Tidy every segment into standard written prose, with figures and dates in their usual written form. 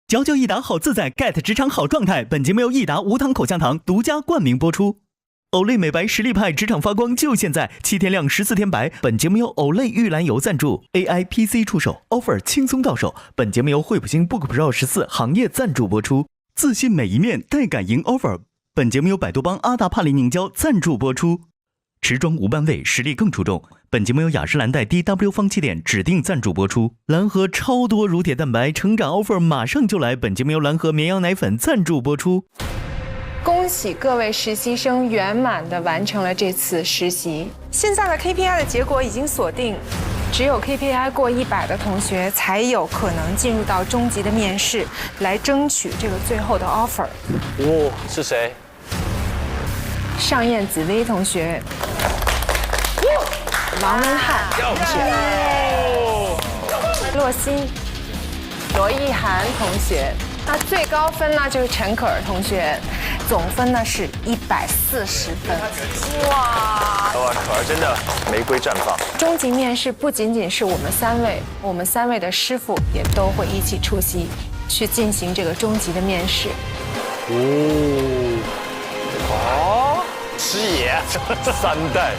99益达好自在 ，get 职场好状态。本节目由益达无糖口香糖独家冠名播出。Olay 美白实力派，职场发光就现在，7天亮14天白。本节目由 Olay 玉兰油赞助 ，AI PC 出手 ，offer 轻松到手。本节目由惠普星 Book Pro 14行业赞助播出。自信每一面，带感赢 offer。本节目由百度邦阿达帕林凝胶赞助播出。持妆无斑味，实力更出众。本节目由雅诗兰黛 DW 方气垫指定赞助播出。蓝河超多乳铁蛋白成长 offer 马上就来。本节目由蓝河绵羊奶粉赞助播出。恭喜各位实习生圆满地完成了这次实习。现在的 KPI 的结果已经锁定，只有 KPI 过100的同学才有可能进入到中级的面试，来争取这个最后的 offer。哦，是谁？上燕紫薇同学，王文翰同学，洛欣，罗意涵同学。那最高分呢就是陈可儿同学，总分呢是140分。哇！可儿真的玫瑰绽放。中级面试不仅仅是我们3位，我们3位的师傅也都会一起出席，去进行这个中级的面试。哦，师爷3代。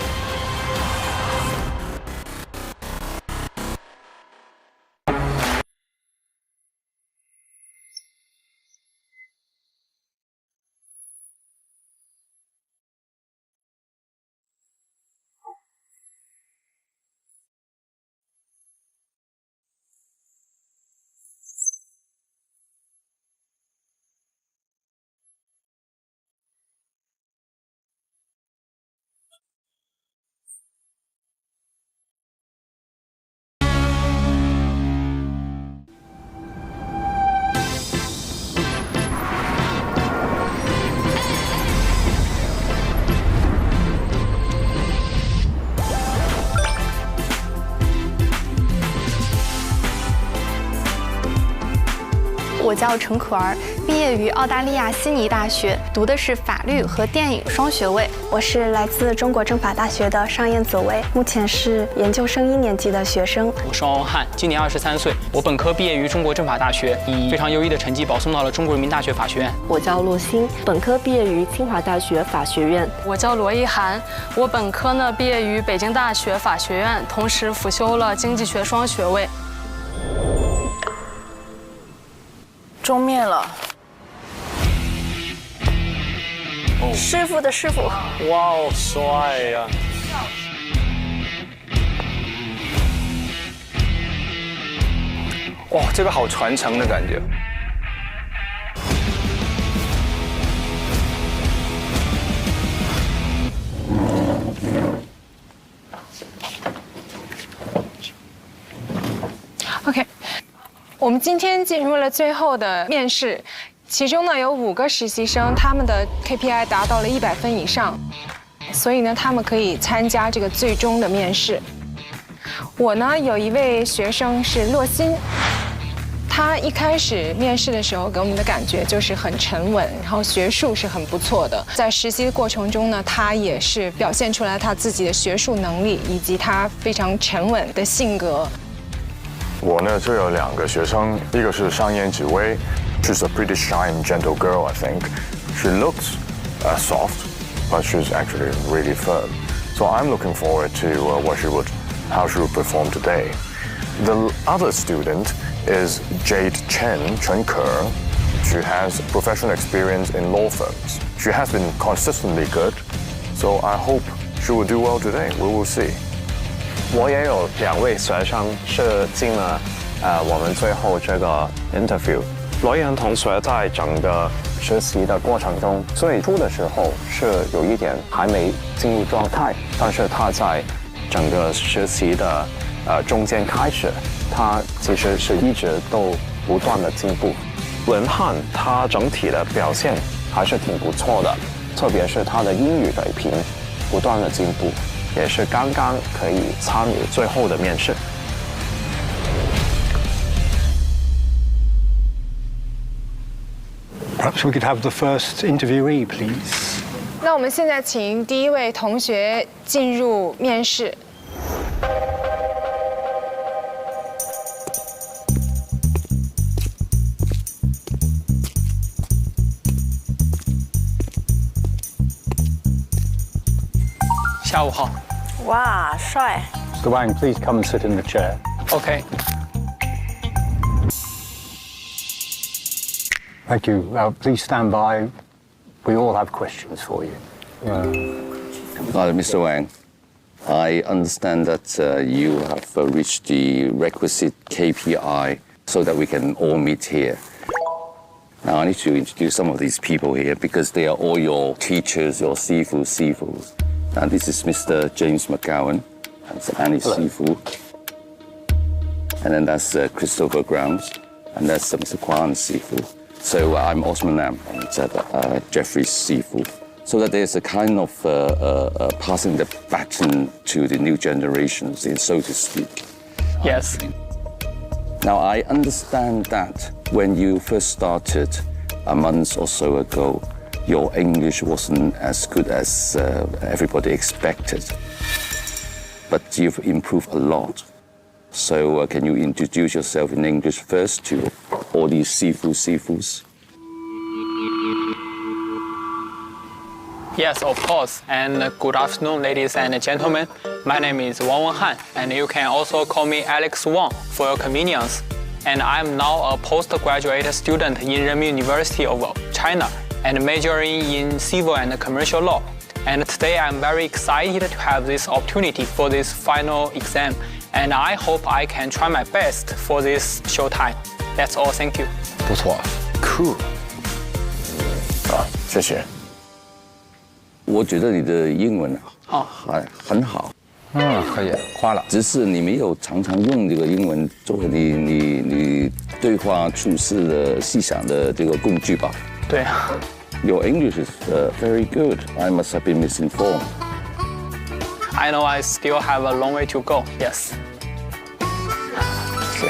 我叫陈可儿，毕业于澳大利亚悉尼大学，读的是法律和电影双学位。我是来自中国政法大学的上燕紫薇，目前是研究生1年级的学生。我是王文翰，今年23岁，我本科毕业于中国政法大学，以非常优异的成绩保送到了中国人民大学法学院。我叫洛欣，本科毕业于清华大学法学院。我叫罗意涵，我本科呢毕业于北京大学法学院，同时辅修了经济学双学位。终面了，师傅的师傅，哇哦，帅呀！哇，这个好传承的感觉。OK， 我们今天进入了最后的面试，其中呢有5个实习生，他们的 KPI 达到了100分以上，所以呢他们可以参加这个最终的面试。我呢有一位学生是洛欣，他一开始面试的时候给我们的感觉就是很沉稳，然后学术是很不错的。在实习的过程中呢，他也是表现出来他自己的学术能力以及他非常沉稳的性格。我呢就有2个学生，一个是上燕紫薇 ，she's a pretty shy and gentle girl, I think. She looks soft, but she's actually really firm. So I'm looking forward to how she would perform today. The other student is Jade Chen, Chen Ke. She has professional experience in law firms. She has been consistently good, so I hope she will do well today. We will see. 我也有2位学生是进了我们最后这个 interview。罗意涵同学在整个实习的过程中，最初的时候是有一点还没进入状态，但是他在整个实习的中间开始，他其实是一直都不断的进步。文翰他整体的表现还是挺不错的，特别是他的英语水平不断的进步。也是刚刚可以参与最后的面试。Perhaps we could have the first interviewee, please. 那我们现在请第1位同学进入面试。下午好。哇，帅！ Mr. Wang, please come and sit in the chair. OK。Thank you. Please stand by. We all have questions for you. Mr. Wang, I understand that you have reached the requisite KPI so that we can all meet here. Now I need to introduce some of these people here because they are all your teachers, your Sifus. And this is Mr. James McGowan, that's Annie Sifu. And then that's Christopher Grounds, and that's Mr. Kwan Sifu. So I'm Osman Lam, and Jeffrey Sifu. So that there's a kind of passing the baton to the new generations, so to speak. Yes. Now I understand that when you first started a month or so ago, your English wasn't as good as everybody expected. But you've improved a lot. So can you introduce yourself in English first to all these Sifus? Yes, of course. And good afternoon, ladies and gentlemen. My name is Wang Wenhan, and you can also call me Alex Wang for your convenience. And I'm now a postgraduate student in Renmin University of China and majoring in civil and commercial law. And today I'm very excited to have this opportunity for this final exam. And I hope I can try my best for this show time. That's all. Thank you. 不错 ，cool。谢谢。我觉得你的英文很好。可以，夸了。只是你没有常常用这个英文作为你对话处事的细想的这个工具吧？对。Your English is very good. I must have been misinformed. I know I still have a long way to go. Yes. 是。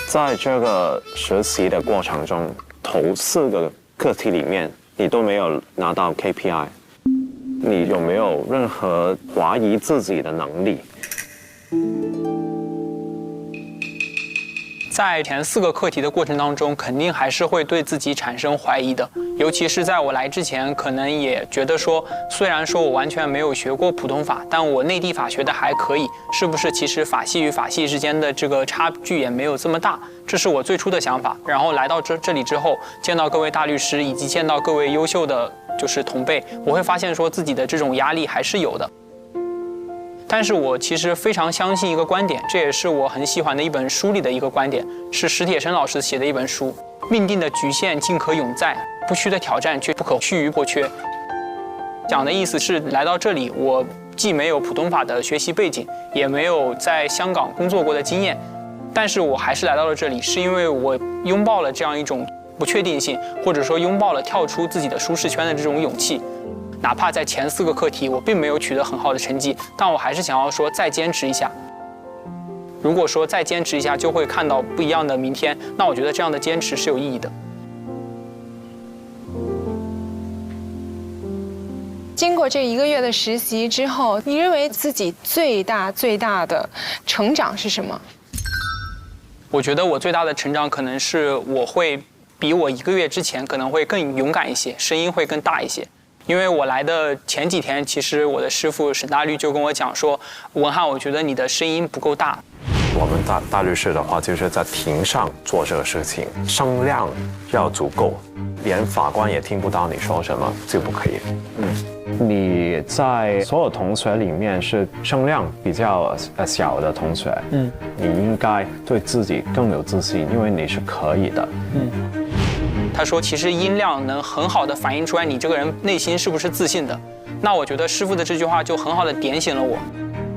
在这个实习的过程中，头4个课题里面，你都没有拿到 KPI， 你有没有任何怀疑自己的能力？在前4个课题的过程当中，肯定还是会对自己产生怀疑的。尤其是在我来之前，可能也觉得说，虽然说我完全没有学过普通法，但我内地法学的还可以，是不是其实法系与法系之间的这个差距也没有这么大？这是我最初的想法。然后来到这里之后，见到各位大律师以及见到各位优秀的就是同辈，我会发现说自己的这种压力还是有的。但是我其实非常相信一个观点，这也是我很喜欢的一本书里的一个观点，是史铁生老师写的一本书《命定的局限尽可永在，不虚的挑战却不可趋于破缺》。讲的意思是，来到这里，我既没有普通法的学习背景，也没有在香港工作过的经验，但是我还是来到了这里，是因为我拥抱了这样一种不确定性，或者说拥抱了跳出自己的舒适圈的这种勇气。哪怕在前4个课题我并没有取得很好的成绩，但我还是想要说再坚持一下。如果说再坚持一下就会看到不一样的明天，那我觉得这样的坚持是有意义的。经过这1个月的实习之后，你认为自己最大的成长是什么？我觉得我最大的成长可能是我会比我1个月之前可能会更勇敢一些，声音会更大一些。因为我来的前几天，其实我的师傅沈大律就跟我讲说，文翰，我觉得你的声音不够大。我们大律师的话，就是在庭上做这个事情，声量要足够，连法官也听不到你说什么就不可以。你在所有同学里面是声量比较小的同学，你应该对自己更有自信，因为你是可以的。他说，其实音量能很好的反映出来你这个人内心是不是自信的。那我觉得师傅的这句话就很好的点醒了我，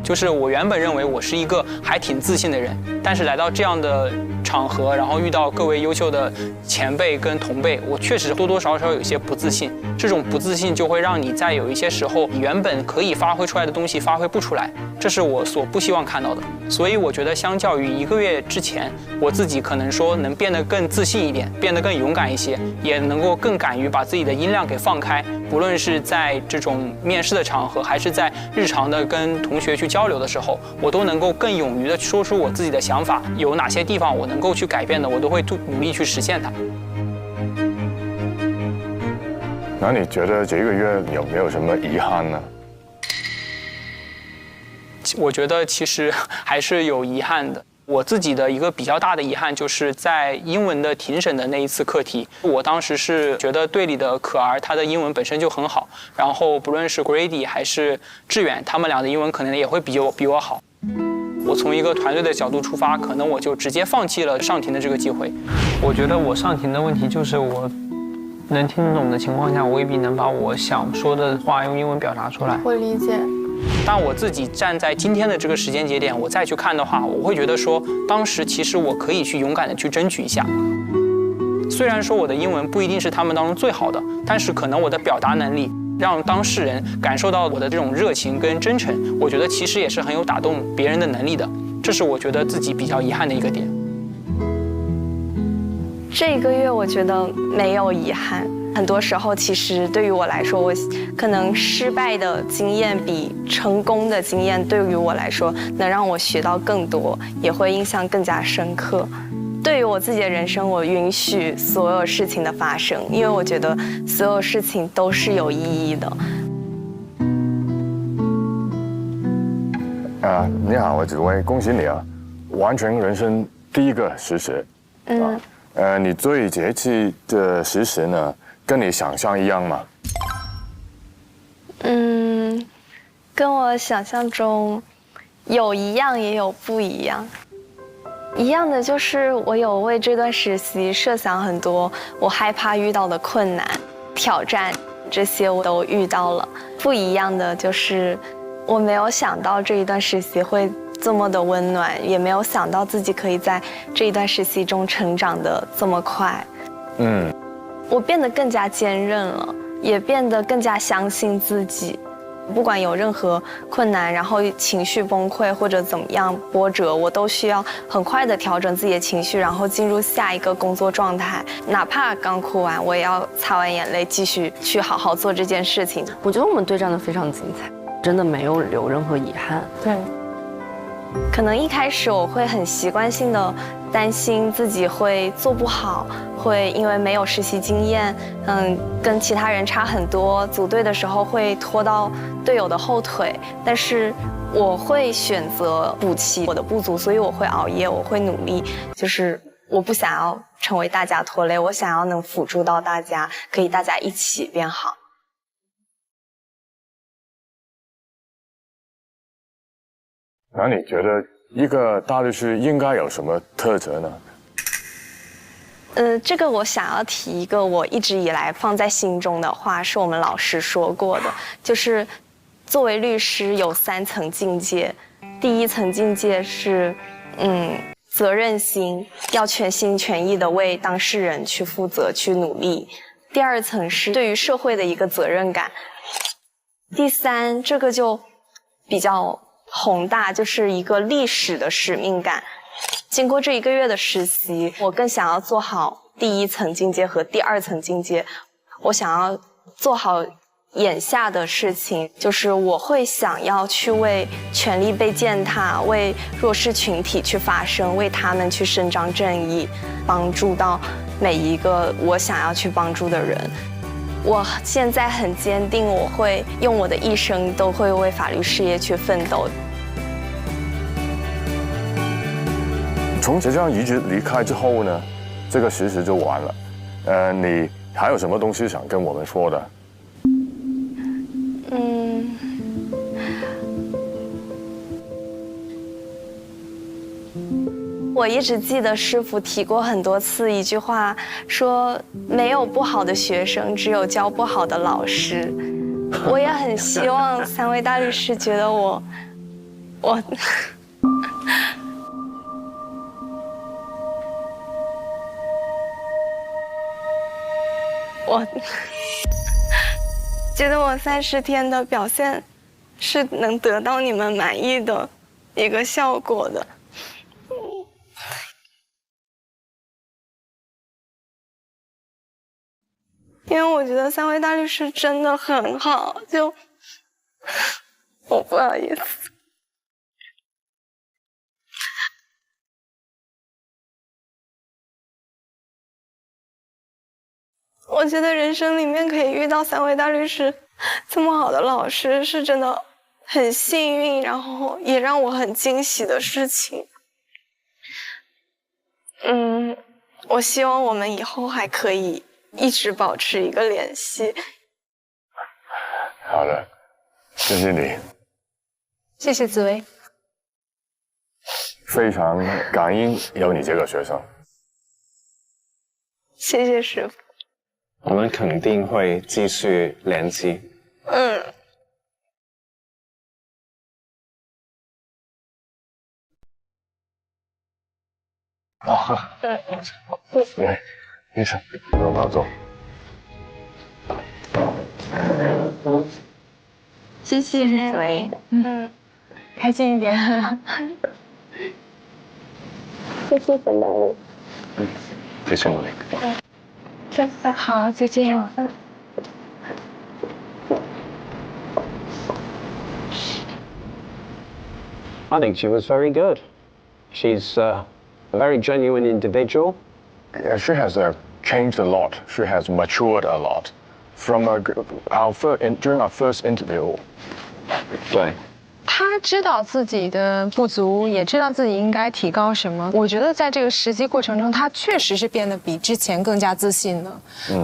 就是我原本认为我是一个还挺自信的人，但是来到这样的场合，然后遇到各位优秀的前辈跟同辈，我确实多多少少有一些不自信。这种不自信就会让你在有一些时候，你原本可以发挥出来的东西发挥不出来，这是我所不希望看到的。所以我觉得相较于1个月之前，我自己可能说能变得更自信一点，变得更勇敢一些，也能够更敢于把自己的音量给放开，不论是在这种面试的场合，还是在日常的跟同学去交流的时候，我都能够更勇于的说出我自己的想法，有哪些地方我能够去改变的，我都会努力去实现它。那你觉得这个月有没有什么遗憾呢？我觉得其实还是有遗憾的。我自己的一个比较大的遗憾，就是在英文的评审的那一次课题，我当时是觉得队里的可儿她的英文本身就很好，然后不论是 Grady 还是志远，他们俩的英文可能也会比我好。我从一个团队的角度出发，可能我就直接放弃了上庭的这个机会。我觉得我上庭的问题就是我能听得懂的情况下，我未必能把我想说的话用英文表达出来。我理解。但我自己站在今天的这个时间节点，我再去看的话，我会觉得说，当时其实我可以去勇敢的去争取一下。虽然说我的英文不一定是他们当中最好的，但是可能我的表达能力让当事人感受到我的这种热情跟真诚，我觉得其实也是很有打动别人的能力的。这是我觉得自己比较遗憾的一个点。这一个月我觉得没有遗憾。很多时候，其实对于我来说，我可能失败的经验比成功的经验对于我来说能让我学到更多，也会印象更加深刻。对于我自己的人生，我允许所有事情的发生，因为我觉得所有事情都是有意义的。你好，紫薇，恭喜你啊，完成人生第一个实习。你对这次的实习呢，跟你想象一样吗？跟我想象中有一样也有不一样。一样的就是我有为这段实习设想很多我害怕遇到的困难、挑战，这些我都遇到了。不一样的就是我没有想到这一段实习会这么的温暖，也没有想到自己可以在这一段实习中成长的这么快。我变得更加坚韧了，也变得更加相信自己。不管有任何困难，然后情绪崩溃或者怎么样波折，我都需要很快的调整自己的情绪，然后进入下一个工作状态。哪怕刚哭完，我也要擦完眼泪，继续去好好做这件事情。我觉得我们对战的非常精彩，真的没有留任何遗憾。对。可能一开始我会很习惯性的担心自己会做不好，会因为没有实习经验，跟其他人差很多，组队的时候会拖到队友的后腿。但是我会选择补齐我的不足，所以我会熬夜，我会努力，就是我不想要成为大家拖累，我想要能辅助到大家，可以大家一起变好。那你觉得一个大律师应该有什么特质呢？这个我想要提一个我一直以来放在心中的话，是我们老师说过的，就是作为律师有3层境界。第一层境界是，责任心，要全心全意的为当事人去负责、去努力。第2层是对于社会的一个责任感。第3，这个就比较宏大，就是一个历史的使命感。经过这1个月的实习，我更想要做好第1层境界和第2层境界。我想要做好眼下的事情，就是我会想要去为权利被践踏、为弱势群体去发声，为他们去伸张正义，帮助到每一个我想要去帮助的人。我现在很坚定，我会用我的一生都会为法律事业去奋斗。从浙江一直离开之后呢，这个实习就完了。你还有什么东西想跟我们说的？我一直记得师傅提过很多次一句话，说没有不好的学生，只有教不好的老师。我也很希望3位大律师觉得我觉得我30天的表现是能得到你们满意的一个效果的。因为我觉得3位大律师真的很好，我不好意思。我觉得人生里面可以遇到3位大律师这么好的老师是真的很幸运，然后也让我很惊喜的事情。我希望我们以后还可以一直保持一个联系。好的，谢谢你，谢谢紫薇。非常感恩有你这个学生。谢谢师傅。我们肯定会继续联系。来，医生，让他走。谢谢紫薇。开心一点。谢谢本来。谢谢你。真的好，就这样。I think she was very good. She's a very genuine individual. Yeah, she has changed a lot. She has matured a lot from during our first interview. 对。他知道自己的不足，也知道自己应该提高什么。我觉得在这个实习过程中，他确实是变得比之前更加自信了。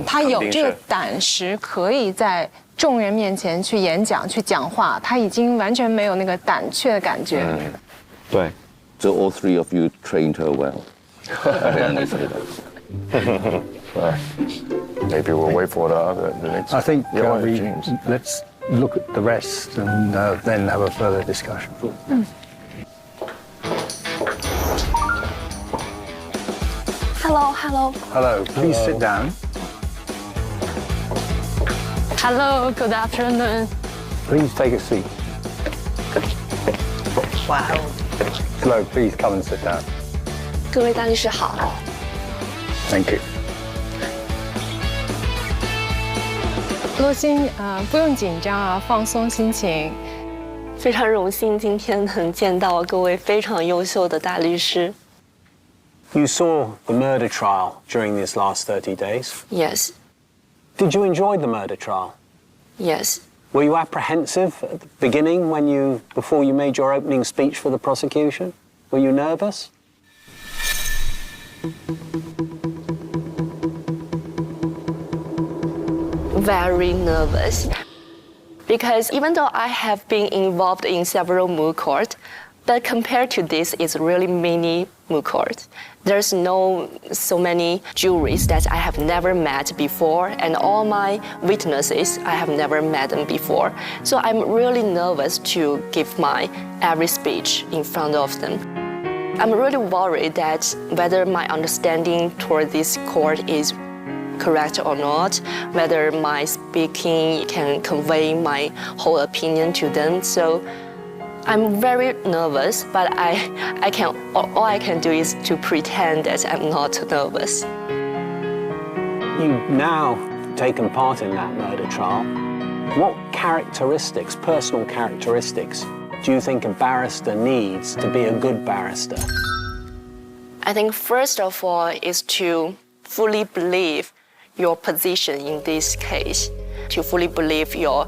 他有这个胆识，可以在众人面前去演讲、去讲话。他已经完全没有那个胆怯的感觉。对。So all three of you trained her well. Maybe we'll wait for the next. I think James. let's look at the rest and then have a further discussion. Hello. Hello, please sit down. Hello, good afternoon. Please take a seat. Wow. Hello, please come and sit down. 各位大律师好。Thank you. 洛欣，不用紧张啊，放松心情。非常荣幸今天能见到各位非常优秀的大律师。You saw the murder trial during these last 30 days. Yes. Did you enjoy the murder trial? Yes. Were you apprehensive at the beginning before you made your opening speech for the prosecution? Were you nervous? Very nervous. Because even though I have been involved in several moot court, but compared to this, it's really mini moot court. There's so many juries that I have never met before, and all my witnesses, I have never met them before. So I'm really nervous to give my every speech in front of them. I'm really worried that whether my understanding toward this court is correct or not, whether my speaking can convey my whole opinion to them. So I'm very nervous, but all I can do is to pretend that I'm not nervous. You've now taken part in that murder trial. What characteristics, personal characteristics, do you think a barrister needs to be a good barrister? I think first of all is to fully believe your position in this case, to fully believe your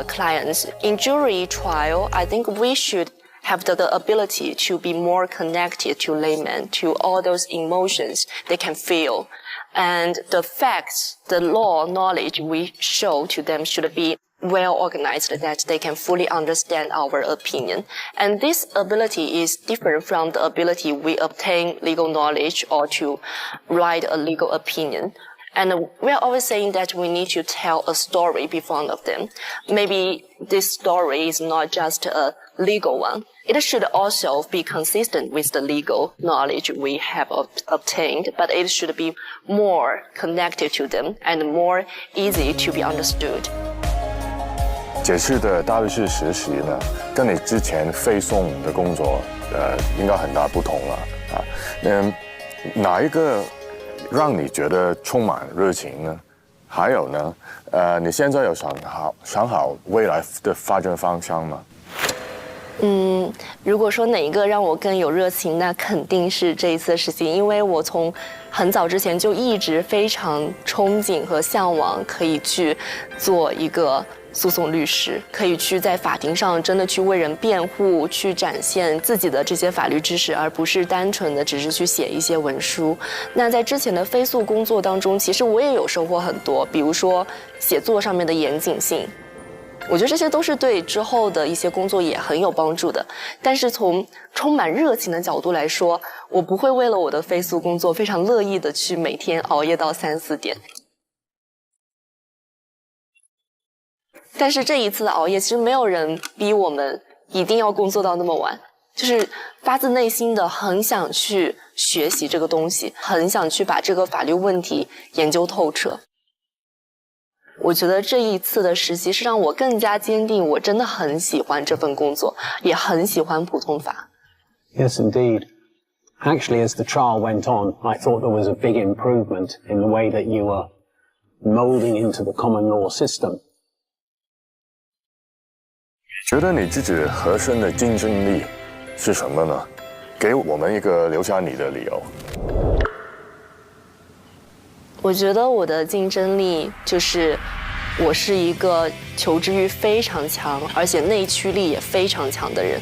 clients. In jury trial, I think we should have the ability to be more connected to laymen, to all those emotions they can feel. And the facts, the law knowledge we show to them should be well organized, that they can fully understand our opinion. And this ability is different from the ability we obtain legal knowledge or to write a legal opinion. And we're always saying that we need to tell a story before of them. Maybe this story is not just a legal one. It should also be consistent with the legal knowledge we have obtained, but it should be more connected to them and more easy to be understood. 这次的大律师实习呢，跟你之前背诵的工作，应该很大不同了啊。哪一个让你觉得充满热情呢？还有呢，你现在有想好未来的发展方向吗？如果说哪一个让我更有热情，那肯定是这一次的实习，因为我从很早之前就一直非常憧憬和向往可以去做一个诉讼律师，可以去在法庭上真的去为人辩护，去展现自己的这些法律知识，而不是单纯的只是去写一些文书。那在之前的非诉工作当中，其实我也有收获很多，比如说写作上面的严谨性，我觉得这些都是对之后的一些工作也很有帮助的。但是从充满热情的角度来说，我不会为了我的非诉工作非常乐意的去每天熬夜到3、4点。但是这一次的熬夜，其实没有人逼我们一定要工作到那么晚，就是发自内心的很想去学习这个东西，很想去把这个法律问题研究透彻。我觉得这一次的实习是让我更加坚定，我真的很喜欢这份工作，也很喜欢普通法。 Yes, indeed. Actually, as the trial went on, I thought there was a big improvement in the way that you were molding into the common law system. 觉得你自己核心的竞争力是什么呢？给我们一个留下你的理由。我觉得我的竞争力就是我是一个求知欲非常强，而且内驱力也非常强的人。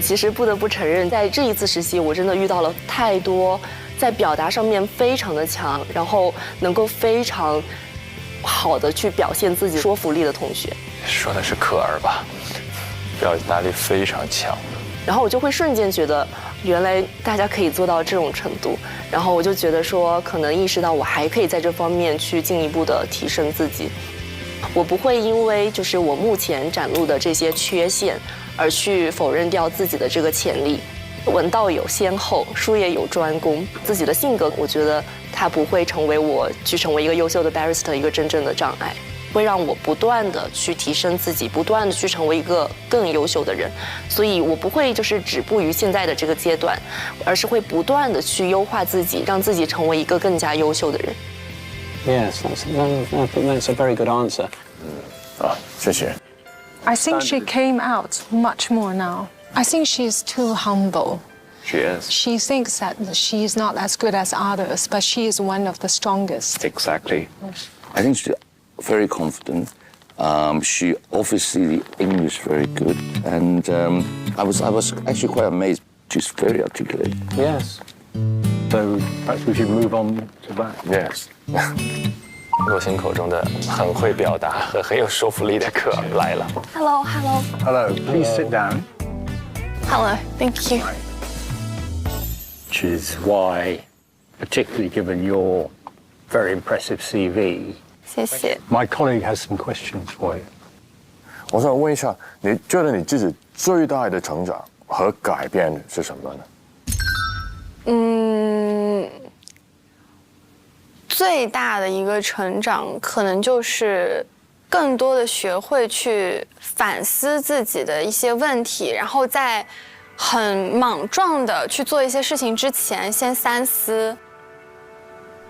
其实不得不承认，在这一次实习，我真的遇到了太多在表达上面非常的强，然后能够非常好的去表现自己说服力的同学。说的是可儿吧？表达力非常强。然后我就会瞬间觉得，原来大家可以做到这种程度。然后我就觉得说，可能意识到我还可以在这方面去进一步的提升自己。我不会因为就是我目前展露的这些缺陷，而去否认掉自己的这个潜力。文道有先后，术业有专攻。自己的性格，我觉得它不会成为我去成为一个优秀的 barrister 一个真正的障碍。会让我不断的去提升自己，不断的去成为一个更优秀的人，所以我不会就是止步于现在的这个阶段，而是会不断的去优化自己，让自己成为一个更加优秀的人。Yes, I think that's a very good answer. 谢谢。 I think she came out much more now. I think she's too humble. She is. She thinks that she is not as good as others, but she is one of the strongest. Exactly. I think she's very confident. She obviously English very good, and I was actually quite amazed. She's very articulate. Yes. So perhaps we should move on to that. Yes. 洛星口中的很会表达和很有说服力的可儿来了。Hello. Hello. Please sit down. Hello. Thank you. Which is why, particularly given your very impressive CV, 谢谢。 my colleague has some questions for you. 我想问一下，你觉得你自己最大的成长和改变是什么呢？最大的一个成长，可能就是更多的学会去反思自己的一些问题，然后在很莽撞的去做一些事情之前，先三思。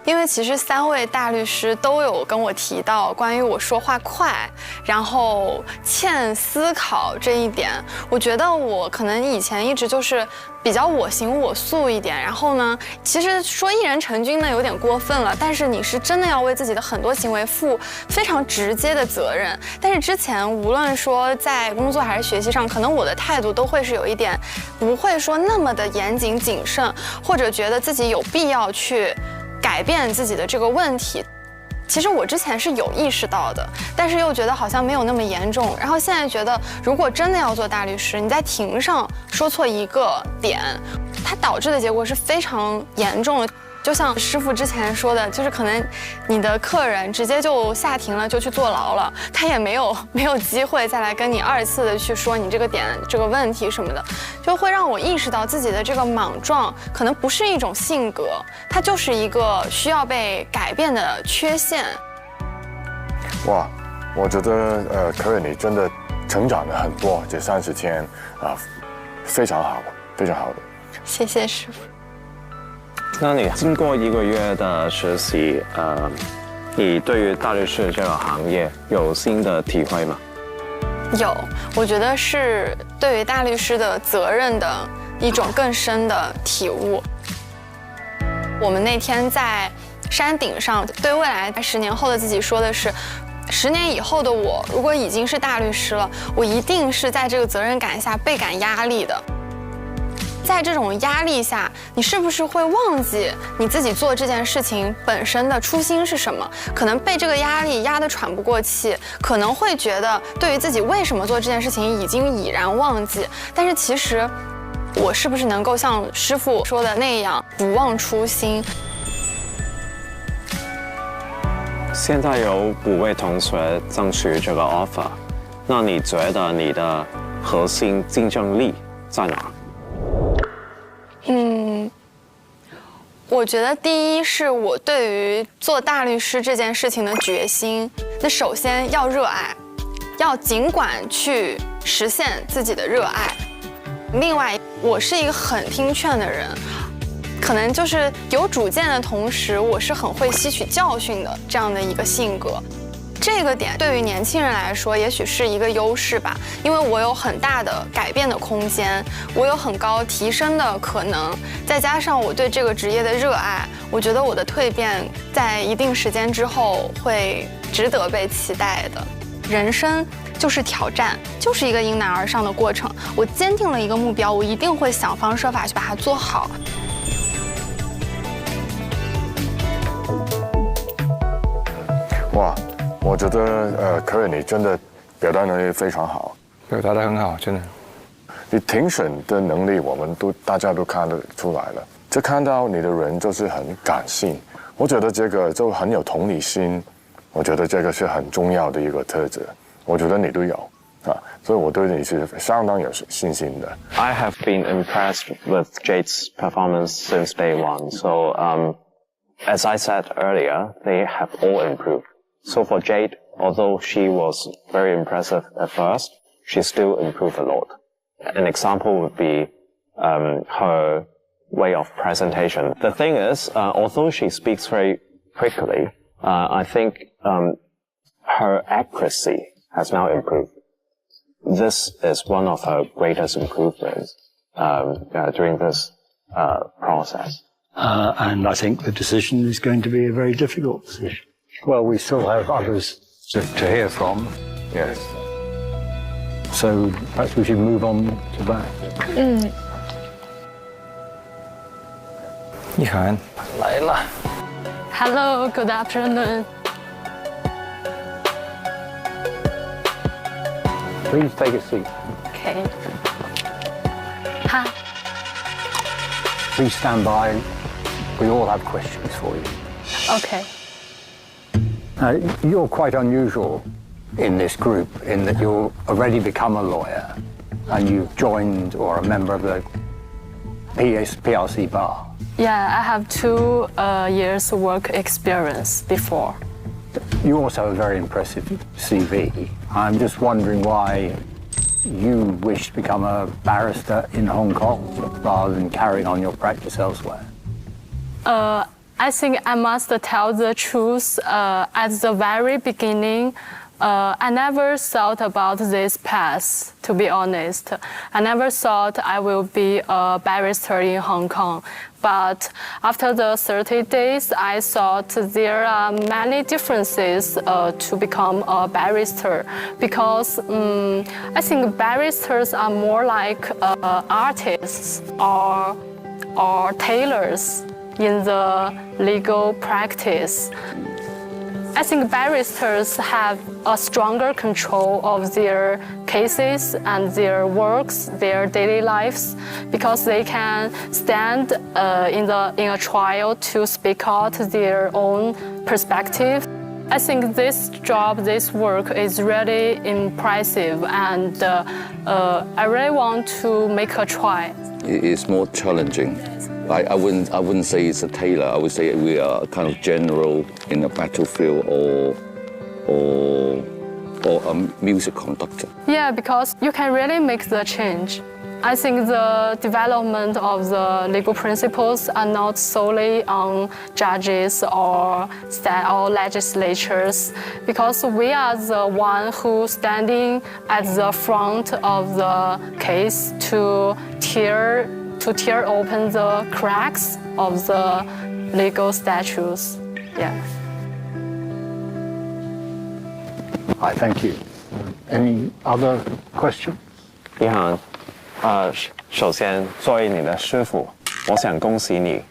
因为其实3位大律师都有跟我提到关于我说话快，然后欠思考这一点，我觉得我可能以前一直就是比较我行我素一点，然后呢，其实说一人成军呢有点过分了，但是你是真的要为自己的很多行为负非常直接的责任。但是之前无论说在工作还是学习上，可能我的态度都会是有一点不会说那么的严谨谨慎，或者觉得自己有必要去改变自己的这个问题。其实我之前是有意识到的，但是又觉得好像没有那么严重。然后现在觉得，如果真的要做大律师，你在庭上说错一个点，它导致的结果是非常严重的。就像师傅之前说的，就是可能你的客人直接就下庭了，就去坐牢了，他也没有机会再来跟你2次的去说你这个点这个问题什么的，就会让我意识到自己的这个莽撞可能不是一种性格，它就是一个需要被改变的缺陷。哇，我觉得可儿你真的成长了很多，这30天非常好，非常好的。谢谢师傅。那你经过1个月的实习，你对于大律师这个行业有新的体会吗？有，我觉得是对于大律师的责任的一种更深的体悟。我们那天在山顶上对未来10年后的自己说的是， 10年以后的我，如果已经是大律师了，我一定是在这个责任感下倍感压力的。在这种压力下，你是不是会忘记你自己做这件事情本身的初心是什么？可能被这个压力压得喘不过气，可能会觉得对于自己为什么做这件事情已经已然忘记。但是其实，我是不是能够像师傅说的那样不忘初心？现在有5位同学争取这个 offer， 那你觉得你的核心竞争力在哪？我觉得第一是我对于做大律师这件事情的决心。那首先要热爱，要尽管去实现自己的热爱。另外，我是一个很听劝的人，可能就是有主见的同时，我是很会吸取教训的这样的一个性格。这个点对于年轻人来说，也许是一个优势吧，因为我有很大的改变的空间，我有很高提升的可能，再加上我对这个职业的热爱，我觉得我的蜕变在一定时间之后会值得被期待的。人生就是挑战，就是一个迎难而上的过程。我坚定了一个目标，我一定会想方设法去把它做好。哇，我觉得可以，你真的表达能力非常好，表达得很好，真的。你庭审的能力，我们大家都看得出来了。就看到你的人就是很感性，我觉得这个就很有同理心，我觉得这个是很重要的一个特质。我觉得你都有啊，所以我对你是相当有信心的。I have been impressed with Jade's performance since day one. So, as I said earlier, they have all improved. So for Jade, although she was very impressive at first, she still improved a lot. An example would be her way of presentation. The thing is, although she speaks very quickly, I think her accuracy has now improved. This is one of her greatest improvements during this process. And I think the decision is going to be a very difficult decision. Well, we still have others to hear from. Yes. So perhaps we should move on to that. 一涵来了。 Hello, good afternoon. Please take a seat. Okay. Hi. Please stand by. We all have questions for you. Okay. You're quite unusual in this group in that you've already become a lawyer and you've joined or a member of the PLC bar. Yeah, I have 2 years work experience before. You also have a very impressive CV. I'm just wondering why you wish to become a barrister in Hong Kong rather than carrying on your practice elsewhere. I think I must tell the truth. At the very beginning, I never thought about this path, to be honest. I never thought I will be a barrister in Hong Kong. But after the 30 days, I thought there are many differences to become a barrister. Because I think barristers are more like artists or tailors in the legal practice. I think barristers have a stronger control of their cases and their works, their daily lives, because they can stand in a trial to speak out their own perspective. I think this job, this work is really impressive, and I really want to make a try. It's more challenging. I wouldn't say it's a tailor. I would say we are kind of general in a battlefield or a music conductor. Yeah, because you can really make the change. I think the development of the legal principles are not solely on judges or legislatures, because we are the one who standing at the front of the case to tear open the cracks of the legal statutes. Yeah. I thank you. Any other questions? 李航，首先作为你的师傅，我想恭喜你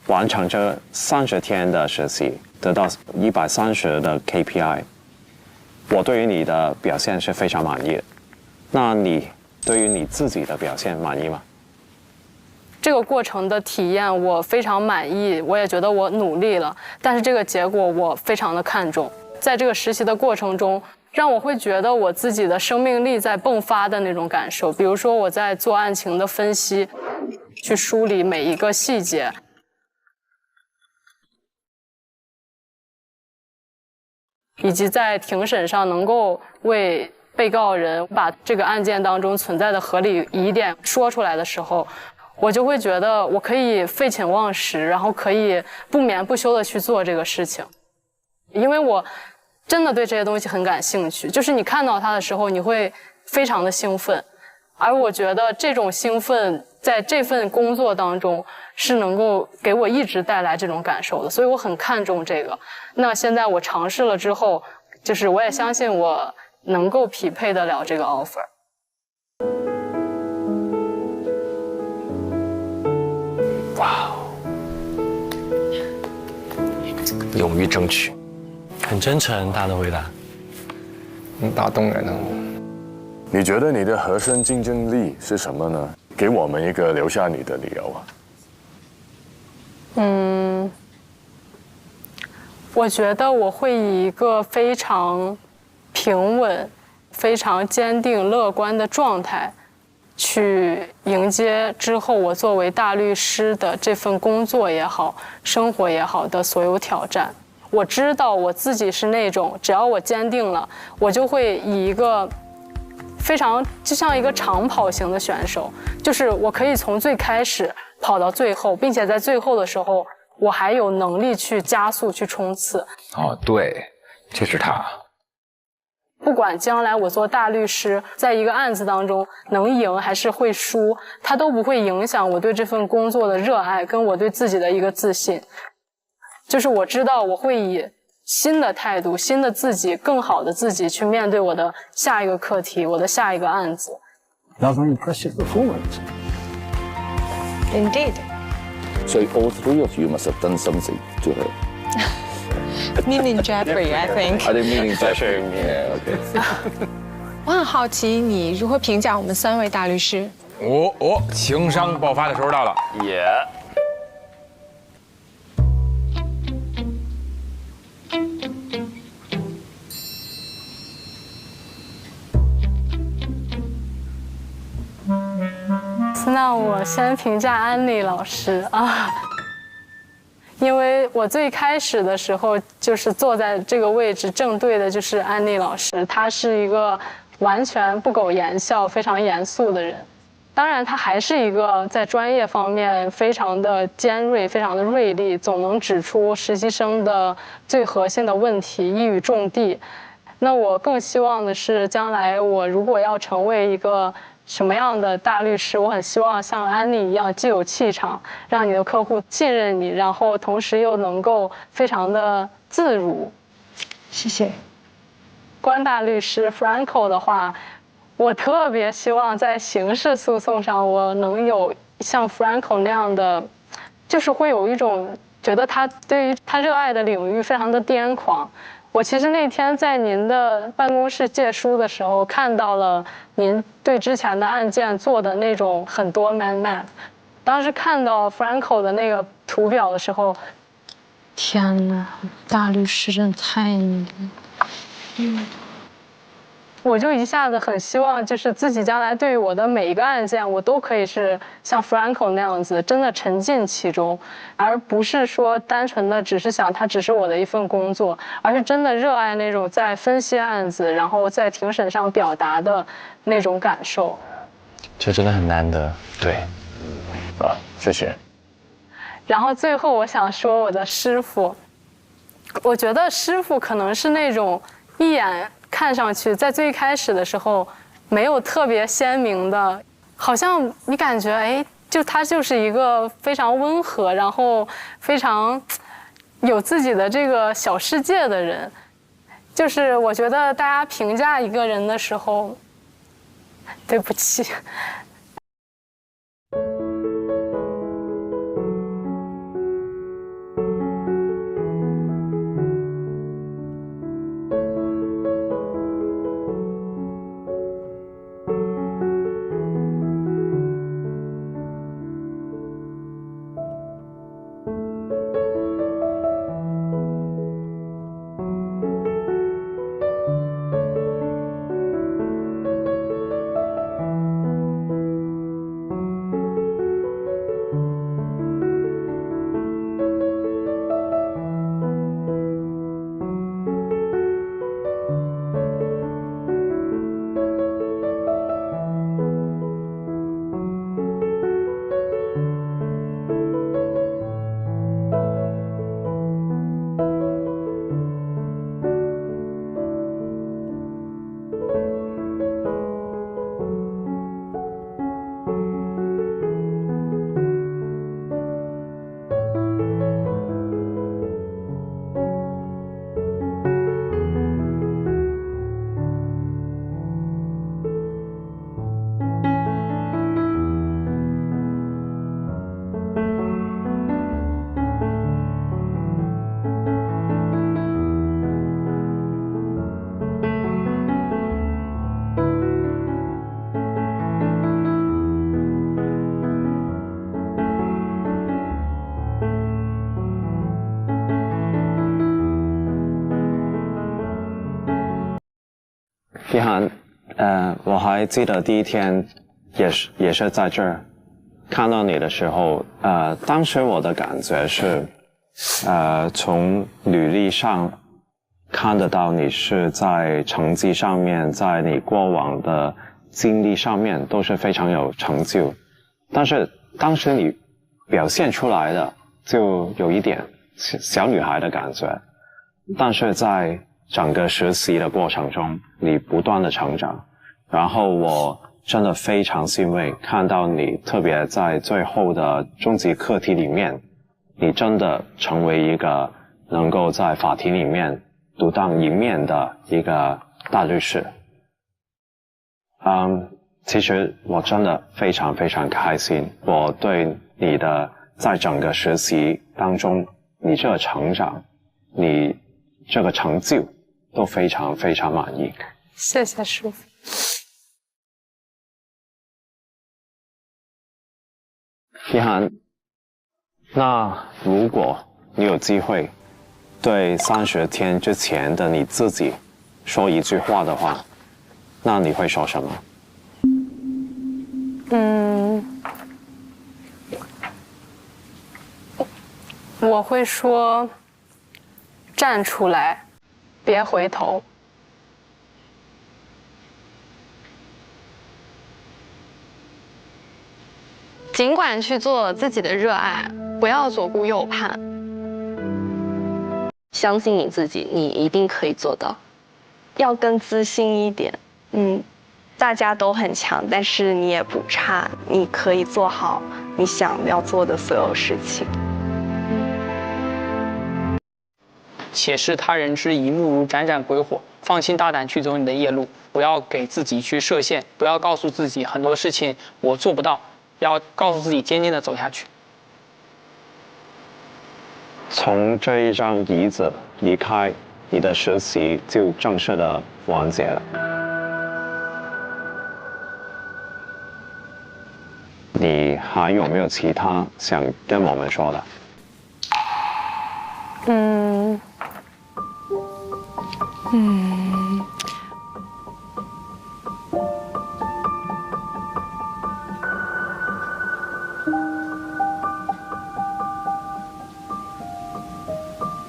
完成这30天的实习，得到130的 KPI。我对于你的表现是非常满意的。那你对于你自己的表现满意吗？这个过程的体验我非常满意，我也觉得我努力了，但是这个结果我非常的看重。在这个实习的过程中，让我会觉得我自己的生命力在迸发的那种感受。比如说我在做案情的分析，去梳理每一个细节，以及在庭审上能够为被告人把这个案件当中存在的合理疑点说出来的时候，我就会觉得我可以废寝忘食，然后可以不眠不休的去做这个事情，因为我真的对这些东西很感兴趣。就是你看到它的时候，你会非常的兴奋，而我觉得这种兴奋在这份工作当中是能够给我一直带来这种感受的，所以我很看重这个。那现在我尝试了之后，就是我也相信我能够匹配得了这个 offer。哇，勇于争取，很真诚，他的回答，打动人哦。你觉得你的核心竞争力是什么呢？给我们一个留下你的理由啊。我觉得我会以一个非常平稳、非常坚定、乐观的状态去迎接之后我作为大律师的这份工作也好、生活也好的所有挑战。我知道我自己是那种，只要我坚定了，我就会以一个非常就像一个长跑型的选手，就是我可以从最开始跑到最后，并且在最后的时候我还有能力去加速去冲刺。哦，对，就是他。不管将来我做大律师，在一个案子当中能赢还是会输，它都不会影响我对这份工作的热爱跟我对自己的一个自信。就是我知道我会以新的态度、新的自己、更好的自己去面对我的下一个课题、我的下一个案子。Another impressive performance. Indeed. So all three of you must have done something to her. Meaning Jeffrey, I think. I didn't mean Jeffrey. Yeah, okay. 我很好奇你如何评价我们3位大律师。情商爆发的时候到了。也。那我先评价安妮老师啊，因为我最开始的时候就是坐在这个位置正对的就是安妮老师，她是一个完全不苟言笑、非常严肃的人。当然，她还是一个在专业方面非常的尖锐、非常的锐利，总能指出实习生的最核心的问题，一语中的。那我更希望的是，将来我如果要成为一个什么样的大律师，我很希望像安妮一样，既有气场，让你的客户信任你，然后同时又能够非常的自如。谢谢。关大律师 Franco 的话，我特别希望在刑事诉讼上，我能有像 Franco 那样的，就是会有一种觉得他对于他热爱的领域非常的癫狂。我其实那天在您的办公室借书的时候，看到了您对之前的案件做的那种很多 mind map。当时看到 Franco 的那个图表的时候，天哪，大律师真的太牛了。我就一下子很希望，就是自己将来对于我的每一个案件，我都可以是像 Franco 那样子，真的沉浸其中，而不是说单纯的只是想它只是我的一份工作，而是真的热爱那种在分析案子，然后在庭审上表达的那种感受。这真的很难得，对。谢谢。然后最后我想说我的师傅，我觉得师傅可能是那种一眼看上去在最开始的时候没有特别鲜明的，好像你感觉就他就是一个非常温和，然后非常有自己的这个小世界的人。就是我觉得大家评价一个人的时候，对不起。碧涵，我还记得第一天也是在这儿看到你的时候，当时我的感觉是，从履历上看得到你是在成绩上面，在你过往的经历上面都是非常有成就，但是当时你表现出来的就有一点小女孩的感觉，但是在整个实习的过程中，你不断的成长，然后我真的非常欣慰看到你，特别在最后的终极课题里面，你真的成为一个能够在法庭里面独当一面的一个大律师。其实我真的非常非常开心，我对你的在整个实习当中，你这个成长，你这个成就都非常非常满意。谢谢师傅。碧涵，那如果你有机会对30天之前的你自己说一句话的话，那你会说什么？我会说，站出来，别回头。尽管去做自己的热爱，不要左顾右盼。相信你自己，你一定可以做到。要更自信一点。大家都很强，但是你也不差，你可以做好你想要做的所有事情。且视他人之一目如盏盏鬼火，放心大胆去走你的夜路，不要给自己去设限，不要告诉自己很多事情我做不到，要告诉自己坚定的走下去。从这一张椅子离开，你的实习就正式的完结了。你还有没有其他想跟我们说的？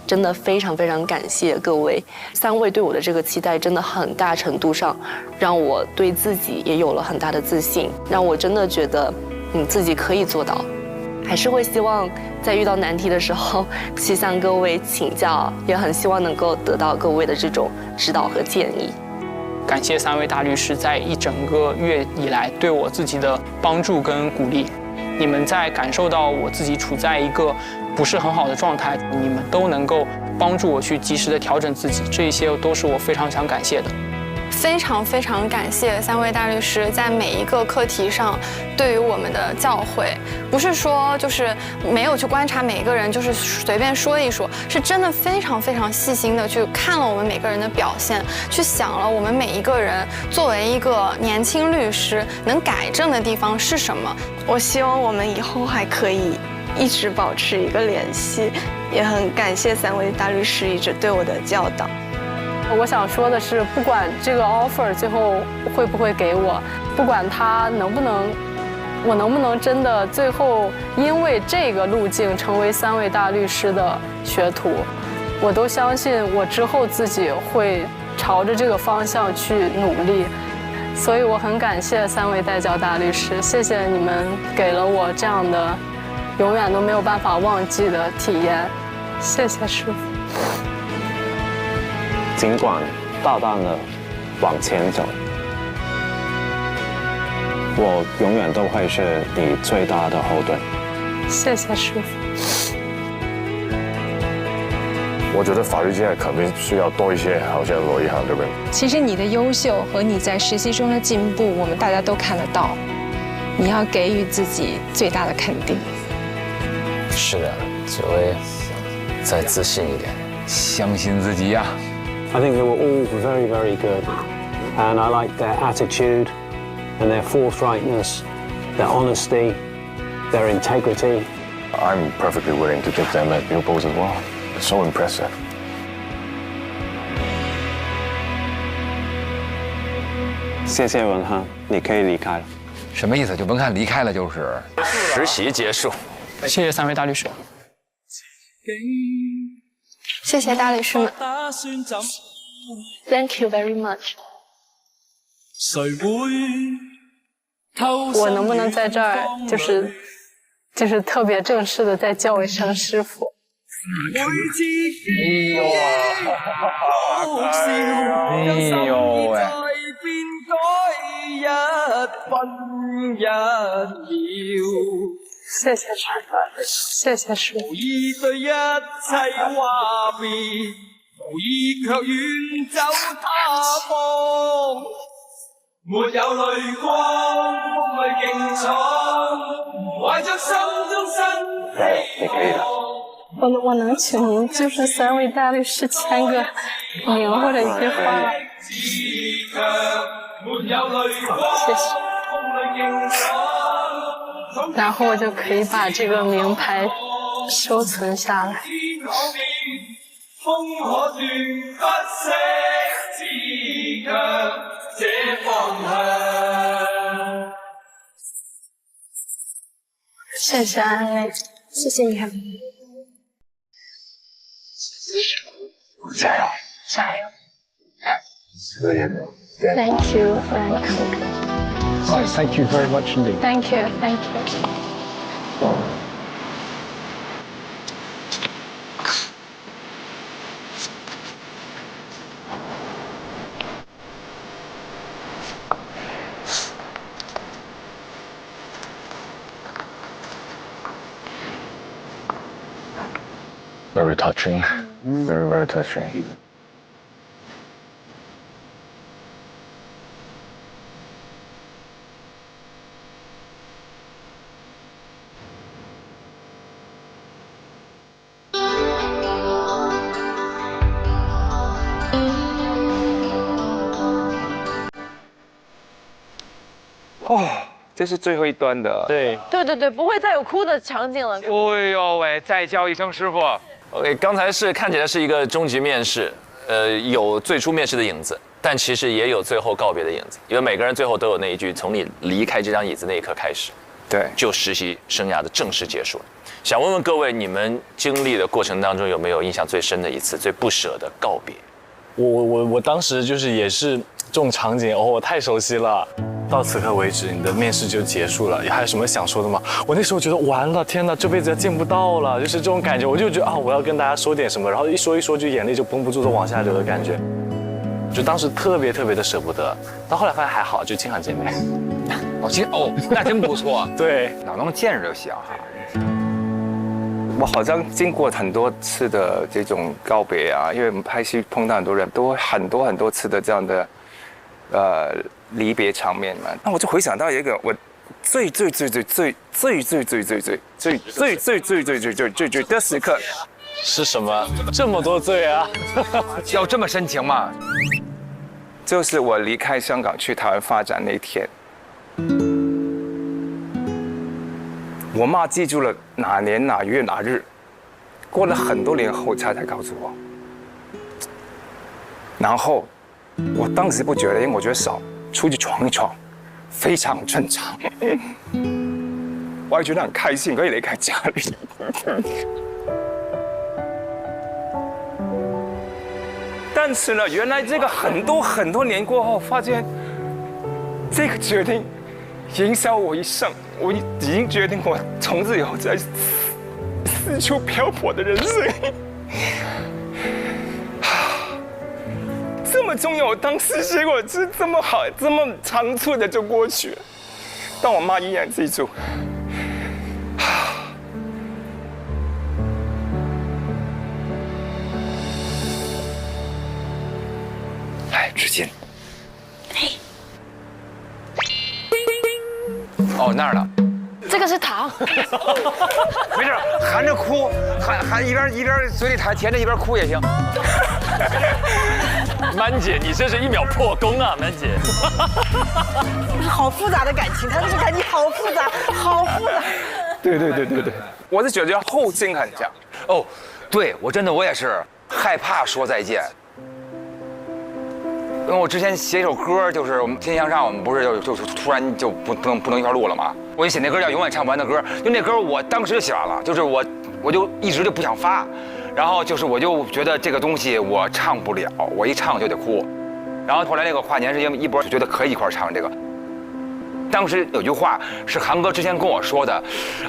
真的非常非常感谢各位3位对我的这个期待，真的很大程度上让我对自己也有了很大的自信，让我真的觉得自己可以做到。还是会希望在遇到难题的时候去向各位请教，也很希望能够得到各位的这种指导和建议。感谢3位大律师在一整个月以来对我自己的帮助跟鼓励。你们在感受到我自己处在一个不是很好的状态，你们都能够帮助我去及时的调整自己，这一些都是我非常想感谢的。非常非常感谢3位大律师在每一个课题上对于我们的教诲，不是说就是没有去观察每一个人，就是随便说一说，是真的非常非常细心的去看了我们每个人的表现，去想了我们每一个人作为一个年轻律师能改正的地方是什么。我希望我们以后还可以一直保持一个联系，也很感谢3位大律师一直对我的教导。我想说的是，不管这个 offer 最后会不会给我，不管他我能不能真的最后因为这个路径成为3位大律师的学徒，我都相信我之后自己会朝着这个方向去努力。所以我很感谢3位代教大律师，谢谢你们给了我这样的永远都没有办法忘记的体验，谢谢师傅。尽管大胆的往前走，我永远都会是你最大的后盾。谢谢师傅。我觉得法律界肯定需要多一些好像罗一涵的人。其实你的优秀和你在实习中的进步，我们大家都看得到。你要给予自己最大的肯定。是的，只会再自信一点，相信自己呀。I think they were all very, very good. And I like their attitude and their forthrightness, their honesty, their integrity. I'm perfectly willing to give them at pupils as well. It's so impressive. 谢谢文翰，你可以离开了。什么意思？就文翰离开了就是？实习结束。谢谢3位大律师。谢谢大律师们。Thank you very much。我能不能在这儿就是特别正式的再叫我一声师傅？哎呦喂！谢谢师傅，谢谢师傅。無意卻遠走他方，沒有淚光，風裏勁闖，懷着心中新希望。我能請您就是3位大律師簽個名或者一句話？謝謝。然後我就可以把這個名牌收存下來。風可斷不息，自強這方向。謝謝安慰，謝謝你。加油！加油！可以。Thank you, Frank. Thank you very much indeed. Thank you, thank you. Very touching. Very, very touching. Oh, 这是最后一段的。对，不会再有哭的场景了。哎呦喂，再叫一声师傅。OK， 刚才看起来是一个终极面试，有最初面试的影子，但其实也有最后告别的影子，因为每个人最后都有那一句：从你离开这张椅子那一刻开始，对，就实习生涯的正式结束了。想问问各位，你们经历的过程当中有没有印象最深的一次、最不舍的告别？我当时就是也是这种场景，我太熟悉了。到此刻为止，你的面试就结束了，还有什么想说的吗？我那时候觉得完了，天哪，这辈子要见不到了，就是这种感觉。我就觉得我要跟大家说点什么，然后一说就眼泪就绷不住的往下流的感觉。就当时特别的舍不得，到后来发现还好，就经常见面。那真不错。对，老能见着就行哈。我好像经过很多次的这种告别啊，因为我们拍戏碰到很多人，都很多次的这样的离别场面嘛。那我就回想到一个我最的时刻是什么？这么多罪啊？要这么深情吗？就是我离开香港去台湾发展那天。我妈记住了哪年哪月哪日，过了很多年后才告诉我。然后我当时不觉得，因为我觉得少出去闯一闯非常正常，我还觉得很开心可以离开家里。但是呢，原来这个很多年过后，发现这个决定影响我一生。我已经决定，我从此以后在四处漂泊的人生。这么重要，当时结果是这么好，这么仓促的就过去了。但我妈依然记住。来，纸巾。哦，那儿呢？这个是糖。没事，含着哭，含一边嘴里甜着一边哭也行。曼姐，你这是1秒破功啊，曼姐。好复杂的感情，他这个感情好复杂，好复杂。对，我是觉得后劲很强。哦，对我真的我也是害怕说再见。因为我之前写一首歌，就是我们《天向上》，我们不是就是突然就不能一块录了吗？我写那歌叫《永远唱不完的歌》，就那歌我当时就写完了，就是我就一直就不想发，然后就是我就觉得这个东西我唱不了，我一唱就得哭，然后后来那个跨年是因为一波就觉得可以一块唱这个。当时有句话是韩哥之前跟我说的，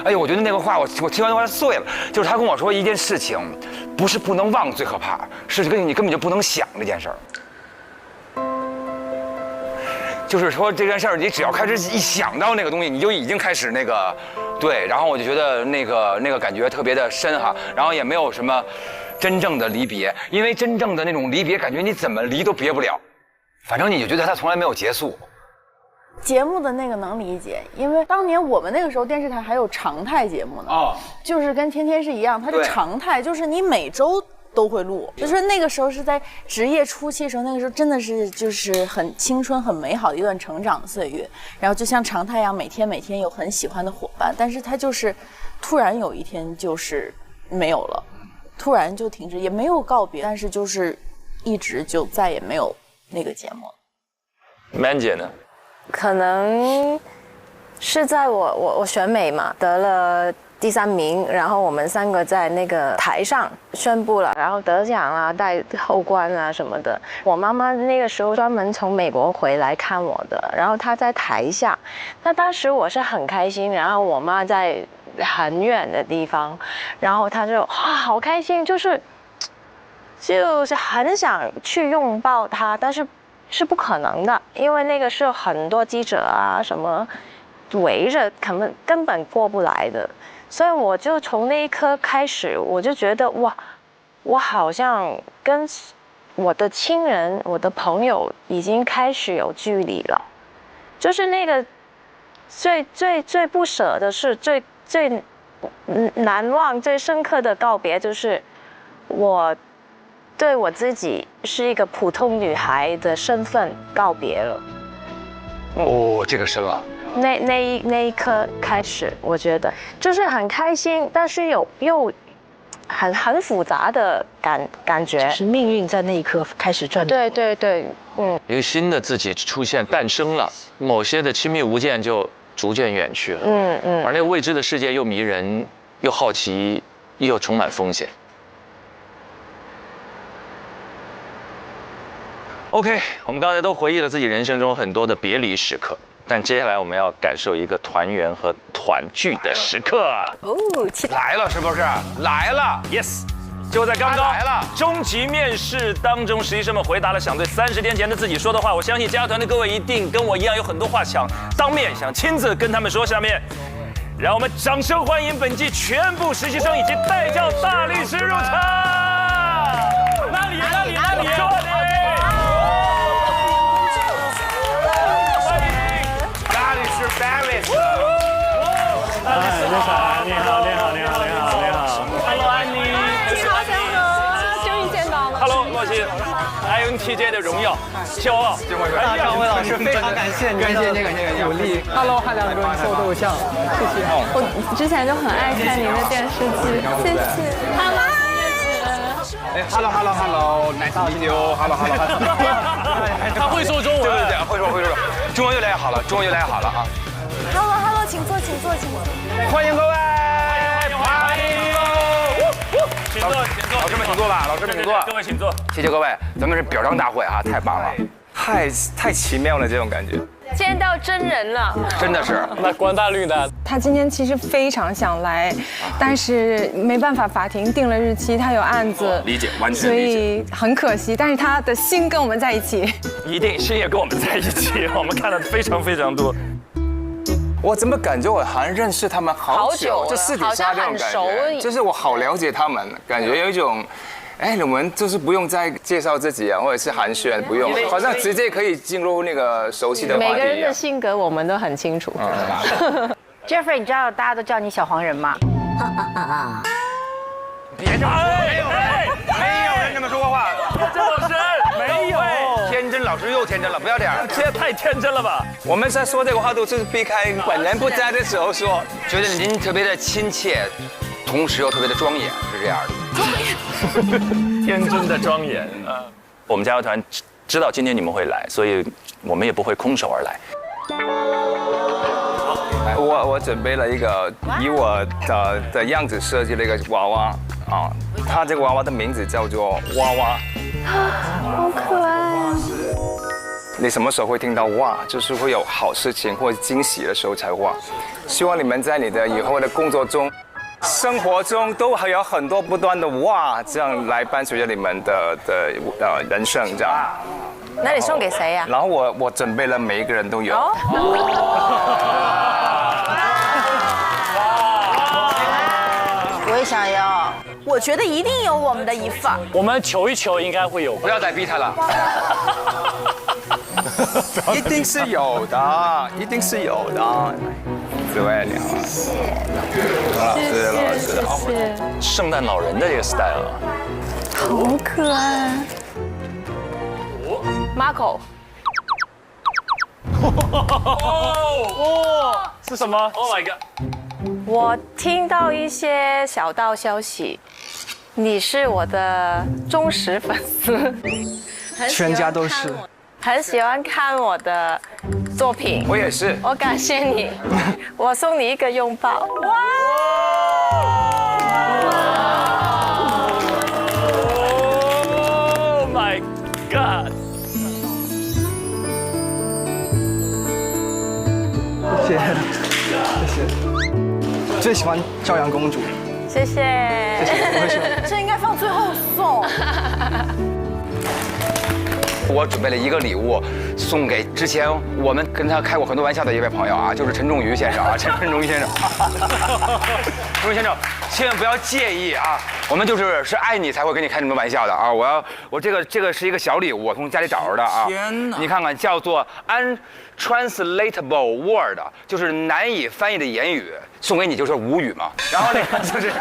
哎呦，我觉得那个话我听完都快碎了，就是他跟我说一件事情，不是不能忘最可怕，是你根本就不能想这件事儿。就是说这件事儿，你只要开始一想到那个东西，你就已经开始那个，对。然后我就觉得那个感觉特别的深哈，然后也没有什么真正的离别，因为真正的那种离别，感觉你怎么离都别不了，反正你就觉得它从来没有结束。节目的那个能理解，因为当年我们那个时候电视台还有常态节目呢，就是跟天天是一样，它是常态，就是你每周都会录，就是那个时候是在职业初期的时候，那个时候真的是就是很青春、很美好的一段成长的岁月。然后就像常态一样，每天有很喜欢的伙伴，但是他就是突然有一天就是没有了，突然就停止，也没有告别，但是就是一直就再也没有那个节目了。曼姐呢？可能是在我选美嘛，得了第3名，然后我们3个在那个台上宣布了，然后得奖啊、带后冠啊什么的。我妈妈那个时候专门从美国回来看我的，然后她在台下，那当时我是很开心，然后我妈在很远的地方，然后她就哇好开心，就是很想去拥抱她，但是是不可能的，因为那个是很多记者啊什么围着，根本过不来的。所以我就从那一刻开始，我就觉得哇，我好像跟我的亲人、我的朋友已经开始有距离了。就是那个最不舍的是最难忘、最深刻的告别，就是我对我自己是一个普通女孩的身份告别了。哦，这个深了。那一刻开始，我觉得就是很开心，但是又很复杂的感觉。是命运在那一刻开始转。对，一个新的自己出现诞生了，某些的亲密无间就逐渐远去了。而那个未知的世界又迷人，又好奇，又充满风险。OK， 我们刚才都回忆了自己人生中很多的别离时刻，但接下来我们要感受一个团圆和团聚的时刻。哦，来了是不是？来了 ，Yes， 就在刚刚来了。终极面试当中，实习生们回答了想对30天前的自己说的话。我相信加团的各位一定跟我一样有很多话想当面想亲自跟他们说。下面，让我们掌声欢迎本季全部实习生以及代教大律师入场。哪里？欢迎大律师 Barris。你好。Hello， 安妮。你好，小何，终于见到了。Hello， 洛昕 ，INTJ 的荣耀，骄傲。张伟老师，非常感谢你的鼓励。Hello， 汉良哥，你是我的偶像，谢谢。我之前就很爱看您的电视剧，谢谢。好吗？哎 ，Hello， nice to meet you。Hello。他会说中文，对，会说，中文越来越好了啊。Hello， 请坐。欢迎各位，请坐。老师们请坐吧，各位请坐。谢谢各位，咱们是表彰大会啊，太棒了，太奇妙了这种感觉。见到真人了，真的是。那关大律的，他今天其实非常想来，但是没办法，法庭定了日期，他有案子，理解，完全所理解。以很可惜，但是他的心跟我们在一起，一定心也跟我们在一起，我们看了非常多。我怎么感觉我好像认识他们好久，了就私底下这种感好像很觉，熟就是我好了解他们，感觉有一种，哎，我们就是不用再介绍自己啊，或者是寒暄，不用，好像直接可以进入那个熟悉的话题。每个人的性格我们都很清楚。Jeffrey， 你知道大家都叫你小黄人吗？别这么说，没有人这么说过话，郑老师没有。天真，老师又天真了，不要这样，这也太天真了吧！我们在说这个话都是避开本人不在的时候说，觉得您特别的亲切，同时又特别的庄严，是这样的。天真的庄严。我们加油团知道今天你们会来，所以我们也不会空手而来。我准备了一个以我的样子设计了一个娃娃啊，它这个娃娃的名字叫做娃娃。好可爱啊！你什么时候会听到哇？就是会有好事情或惊喜的时候才哇。希望你们在你的以后的工作中、生活中都还有很多不断的哇，这样来伴随着你们的人生这样。那你送给谁呀？然后我准备了每一个人都有。我也想要，我觉得一定有我们的一份。我们求一求，应该会有。不要再逼他了。一定是有的，一定是有的。紫薇你好，老师好，圣诞老人的这个 style， 好可爱。Marco， 是什么 ？Oh my god！ 我听到一些小道消息，你是我的忠实粉丝，全家都是，很喜欢看我的作品。我也是。我感谢你，我送你一个拥抱。哇！ Oh my god！ 谢谢。最喜欢朝阳公主。谢谢。我会说，这应该放最后送。我准备了一个礼物，送给之前我们跟他开过很多玩笑的一位朋友啊，就是陈仲瑜先生啊，陈仲瑜先生。陈仲瑜先生，千万不要介意啊，我们是爱你才会跟你开这么玩笑的啊。我这个是一个小礼物，我从家里找着的啊。天哪！你看看，叫做 untranslatable word， 就是难以翻译的言语。 送给你就是无语嘛，然后那个就是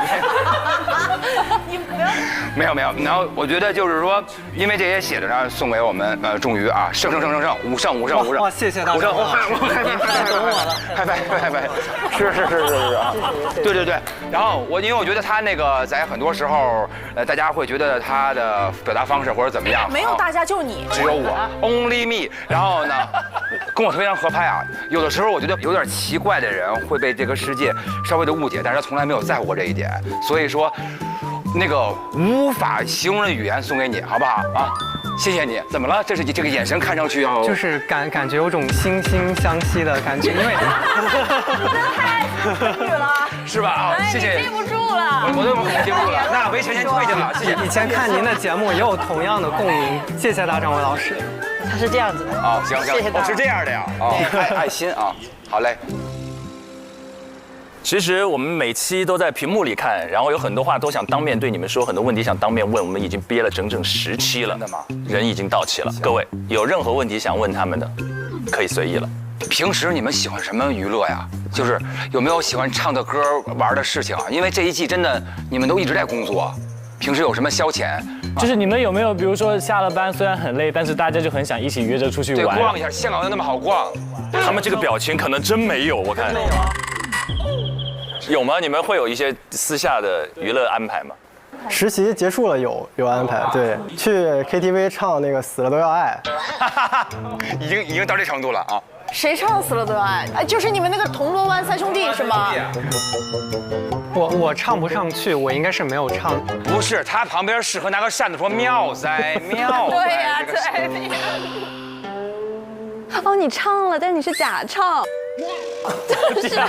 你不要没有，然后我觉得就是说，因为这些写着呢，送给我们仲瑜啊，胜，无胜，哇，谢谢大家，无胜，拍，是啊，对，然后因为我觉得他那个在很多时候，大家会觉得他的表达方式或者怎么样，没有大家就你，只有我 ，only me， 然后呢，跟我非常合拍啊，有的时候我觉得有点奇怪的人会被这个世界 稍微的误解，但是他从来没有在乎过这一点，所以说，那个无法形容的语言送给你，好不好啊？谢谢你。怎么了？这是这个眼神看上去要就是感觉有种惺惺相惜的感觉，因为太英语了，是吧？啊，谢谢。记不住了，我都记不住了。那维权先退去了，谢谢。以前看您的节目也有同样的共鸣，谢谢大张伟老师。他是这样子的。啊，行，谢谢大家。是这样的呀。啊，爱心啊，好嘞。其实我们每期都在屏幕里看，然后有很多话都想当面对你们说，很多问题想当面问，我们已经憋了整整10期了，真的吗？人已经到齐了，各位有任何问题想问他们的，可以随意了。平时你们喜欢什么娱乐呀？就是有没有喜欢唱的歌、玩的事情啊？因为这一季真的你们都一直在工作，平时有什么消遣？就是你们有没有，比如说下了班虽然很累，但是大家就很想一起约着出去玩，对，逛一下。香港又那么好逛，他们这个表情可能真没有，我看。有吗？你们会有一些私下的娱乐安排吗？实习结束了有安排，对，去 KTV 唱那个《死了都要爱》，已经到这程度了啊！谁唱《死了都要爱》？哎，就是你们那个铜锣湾三兄弟是吗？我唱不上去，我应该是没有唱。不是，他旁边适合拿个扇子说妙哉妙哉。对呀，对。哦，你唱了，但是你是假唱。就是假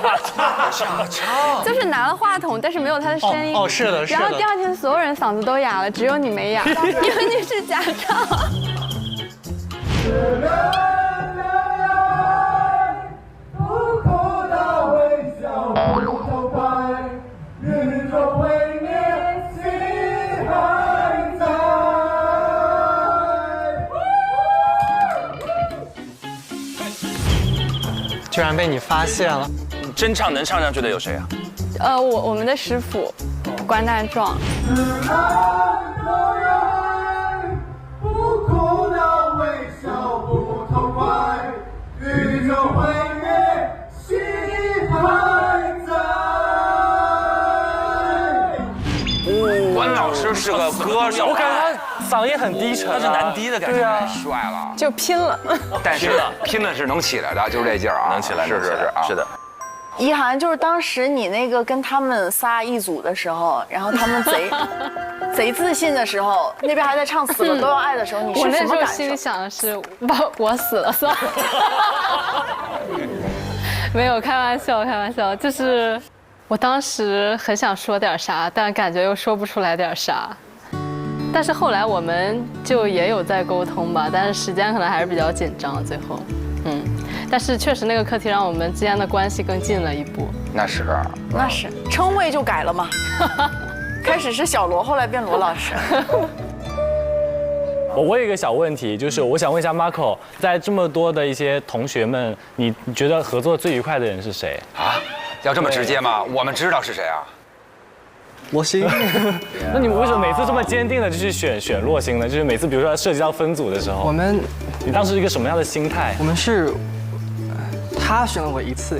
唱，就是拿了话筒，但是没有他的声音。哦，是的，是的。然后第二天所有人嗓子都哑了，只有你没哑，因为你是假唱。居然被你发现了！真唱能唱上去的有谁啊？我们的师傅关大壮。关老师是个歌手，我感觉他嗓音很低沉，他是男低的感觉，对啊，帅了，就拼了。但是拼了是能起来的，就是这劲儿啊，能起来，是啊，是的。一涵，就是当时你那个跟他们仨一组的时候，然后他们贼自信的时候，那边还在唱《死了都要爱》的时候，你是什么感受？我那时候心里想的是，我死了算了。没有，开玩笑，就是我当时很想说点啥，但感觉又说不出来点啥。但是后来我们就也有在沟通吧，但是时间可能还是比较紧张，最后，但是确实那个课题让我们之间的关系更近了一步。那是，称谓就改了嘛，开始是小罗，后来变罗老师。我有一个小问题，就是我想问一下 Marco， 在这么多的一些同学们，你觉得合作最愉快的人是谁啊？要这么直接吗？我们知道是谁啊？洛星。那你们为什么每次这么坚定的就去选洛星呢？就是每次比如说涉及到分组的时候，你当时一个什么样的心态？我们是。他选了我一次，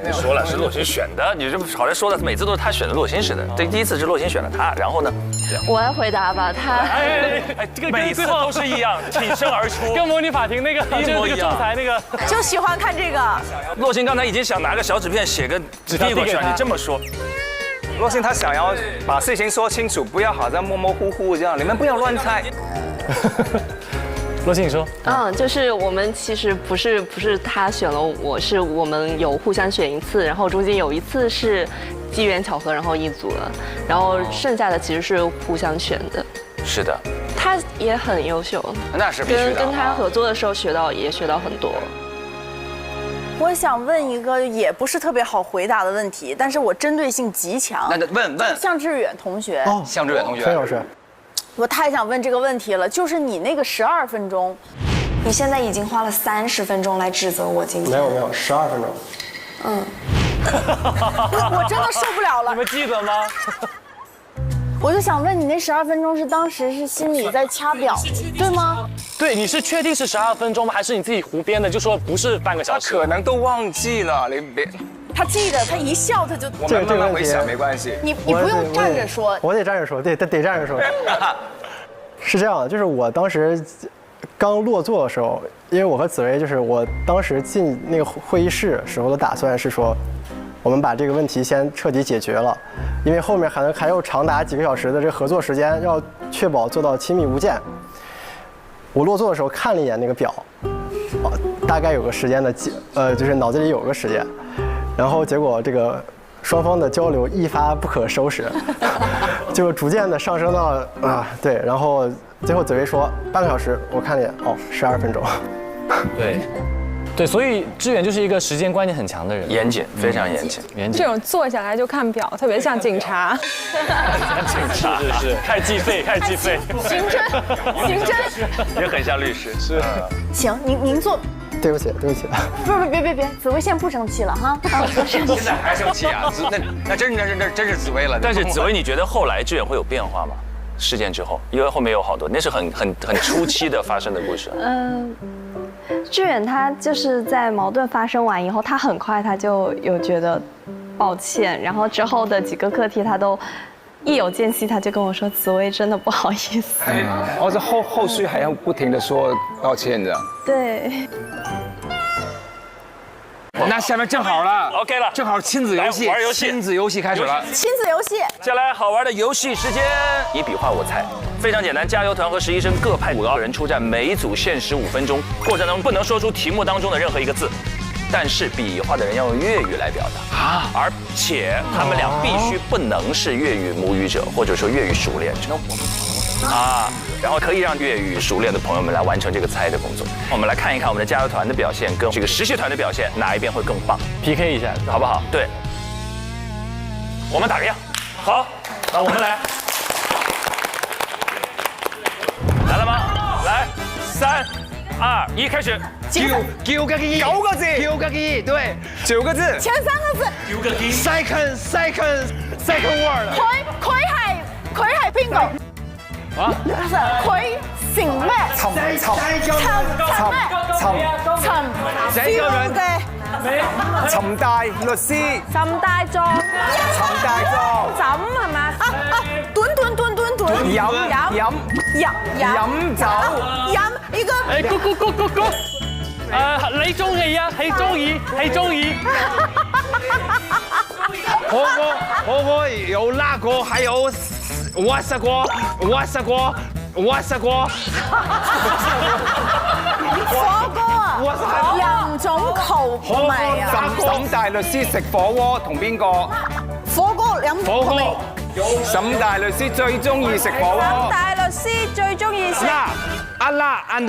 哎，说了是洛星选的，你这好像说的每次都是他选的洛星似的。对，第一次是洛星选了他，然后呢？我来回答吧，他。这个每次都是一样，挺身而出，跟模拟法庭那个一模一样。仲裁那个，就喜欢看这个。洛星刚才已经想拿个小纸片写个递过去了，你这么说。洛星他想要把事情说清楚，不要好像模模糊糊这样，你们不要乱猜。洛星，你说。就是我们其实不是他选了我，是我们有互相选一次，然后中间有一次是机缘巧合，然后一组了，然后剩下的其实是互相选的。是的。他也很优秀，那是必须的。跟他合作的时候学到很多。我想问一个也不是特别好回答的问题，但是我针对性极强。那问向志远同学。向志远同学。陈老师。我太想问这个问题了，就是你那个12分钟，你现在已经花了30分钟来指责我今天。没有，12分钟。我真的受不了了。你们记得吗？我就想问你，那12分钟是当时是心里在掐表，对吗？对，你是确定是12分钟吗？还是你自己胡编的？就说不是半个小时？他可能都忘记了，你别。他记得，他一笑他就。我们慢慢回想，没关系。你不用站着说。我得站着说，对，得站着说。是这样的，就是我当时刚落座的时候，因为我和紫薇，就是我当时进那个会议室时候的打算是说，我们把这个问题先彻底解决了，因为后面还有长达几个小时的这个合作时间，要确保做到亲密无间。我落座的时候看了一眼那个表，大概有个时间的就是脑子里有个时间，然后结果这个双方的交流一发不可收拾，就逐渐的上升到对，然后最后紫薇说半个小时，我看了一眼，12分钟。对，对，所以志远就是一个时间观念很强的人，严谨，非常严谨，严这种坐下来就看表，特别像警察。像警察是开始计费，开始计费。刑侦，刑侦也很像律师。是。行，您坐。对不起，对不起。不，别，紫薇现在不生气了哈。现在还生气啊？那真是紫薇了。但是紫薇，你觉得后来志远会有变化吗？事件之后，因为后面有好多，那是很初期的发生的故事。志远他就是在矛盾发生完以后，他很快他就有觉得抱歉，然后之后的几个课题他都一有间隙他就跟我说：“紫薇真的不好意思。”哦，这后续还要不停的说道歉的。对。那下面正好了 ，OK 了，正好亲子游戏，玩游戏，亲子游戏开始了。亲子游戏，接下来好玩的游戏时间，你比划我猜，非常简单。加油团和实习生各派5个人出战，每一组限时5分钟，过程中不能说出题目当中的任何一个字，但是比划的人要用粤语来表达啊，而且他们俩必须不能是粤语母语者，或者说粤语熟练者。啊，然后可以让粤语熟练的朋友们来完成这个猜的工作。我们来看一看我们的加油团的表现跟这个实习团的表现，哪一边会更棒 ？PK 一下，好不好？对，我们打个样。好，那我们来，来了吗？来，3、2、1，开始。叫个機，9個字，叫個機，對，9個字，前3個字，叫個機 ，second word，佢係邊個？啊？佢姓咩？陳咩？這個人陳大律師，浸大狀，枕係嘛？短，飲酒，呢個。咕，你中意啊？係中意。我有拉過，還有挖塞過。火鍋啊！楊總求唔係啊！沈大律師食火鍋同邊個？火鍋飲火鍋。沈大律師最中意食火鍋。沈大律師最中意食。辣 and